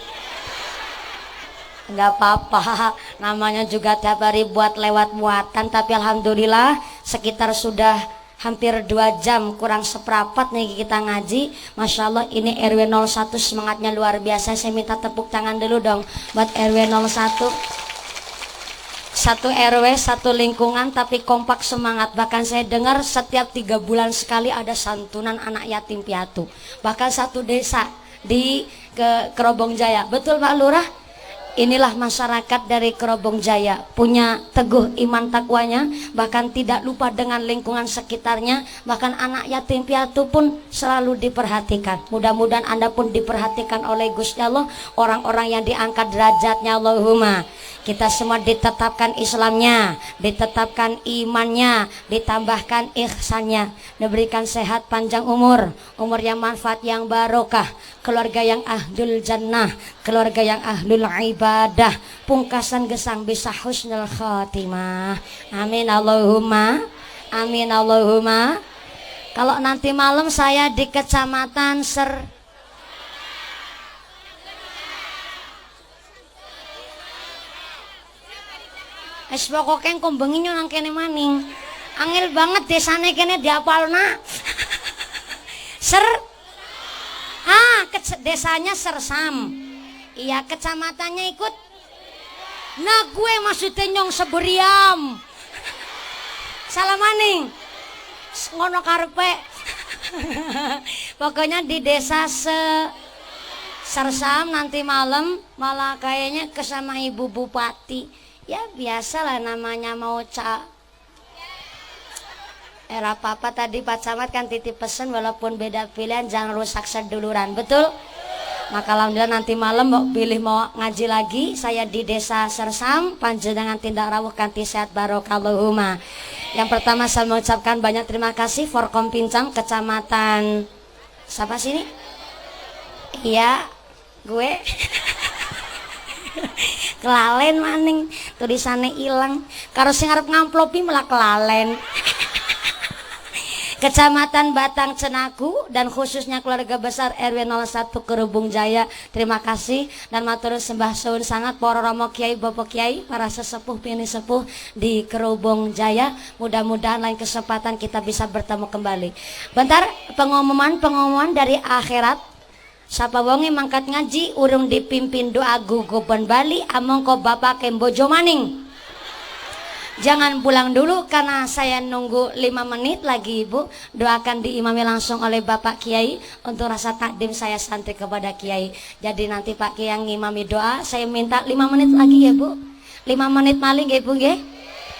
Enggak apa-apa, namanya juga tiap hari buat lewat muatan, tapi alhamdulillah sekitar sudah hampir 2 jam kurang seperempat nih kita ngaji. Masya Allah, ini RW 01 semangatnya luar biasa. Saya minta tepuk tangan dulu dong buat RW 01. Satu RW, satu lingkungan tapi kompak semangat. Bahkan saya dengar setiap 3 bulan sekali ada santunan anak yatim piatu. Bahkan satu desa di Kerobong Jaya. Betul Pak Lurah? Inilah masyarakat dari Kerobong Jaya, punya teguh iman takwanya, bahkan tidak lupa dengan lingkungan sekitarnya, bahkan anak yatim piatu pun selalu diperhatikan. Mudah-mudahan Anda pun diperhatikan oleh Gusti Allah, orang-orang yang diangkat derajatnya, Allahumma. Kita semua ditetapkan Islamnya, ditetapkan imannya, ditambahkan ihsannya, diberikan sehat panjang umur, umur yang manfaat yang barokah, keluarga yang ahlul jannah, keluarga yang ahlul ibadah, pungkasan gesang bisa husnul khatimah. Amin Allahumma, amin Allahumma. Kalau nanti malam saya di Kecamatan pokoknya kombenginyo nang kene maning. Angel banget desane kene diapalna. Desanya Sersam. Iya, kecamatannya ikut. Nah, gue maksudnya nyong Seberiam. Salah maning. Ngono karepe. Pokoknya di desa Sersam nanti malam malah kayaknya kesama Ibu Bupati. Ya biasalah namanya mau era apa tadi Pak Camat kan titip pesan, walaupun beda pilihan jangan rusak seduluran, betul? Maka alhamdulillah nanti malam mau pilih mau ngaji lagi, saya di desa Sersam, panjenengan tindak rawuh kanthi sehat barokallahumma. Yang pertama saya mengucapkan banyak terima kasih Forkom Pincang Kecamatan siapa sini? Iya, gue kelalen maning, tulisannya hilang. Karo sing arep ngamplopi malah kelalen. Kecamatan Batang Cenaku dan khususnya keluarga besar RW 01 Kerubung Jaya, terima kasih dan matur sembah suwun sangat para Romo Kiai, Bapak Kiai, para sesepuh pini sepuh di Kerubung Jaya. Mudah-mudahan lain kesempatan kita bisa bertemu kembali. Bentar, pengumuman dari akhirat. Sapa wonge mangkat ngaji urung dipimpin doa guguban Bali among ko bapak kembojo maning. Jangan pulang dulu karena saya nunggu 5 menit lagi Ibu. Doakan diimami langsung oleh Bapak Kiai untuk rasa takdim saya santri kepada Kiai. Jadi nanti Pak Kiai yang ngimami doa, saya minta 5 menit lagi ya Bu. 5 menit maling ya Bu nggih.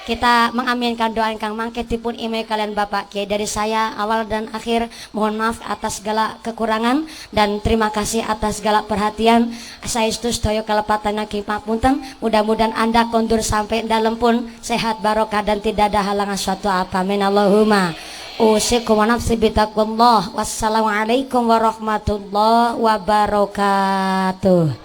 Kita mengaminkan doa ingkang mangke dipun ime kalian Bapak Kiai. Dari saya awal dan akhir mohon maaf atas segala kekurangan dan terima kasih atas segala perhatian. Saestu sedaya kalepatan nggih papunten. Mudah-mudahan Anda kondur sampai dalam pun sehat barokah dan tidak ada halangan suatu apa. Amin Allahumma. Usikum wa nafsi bitaqwallah. Wassalamualaikum warahmatullahi wabarakatuh.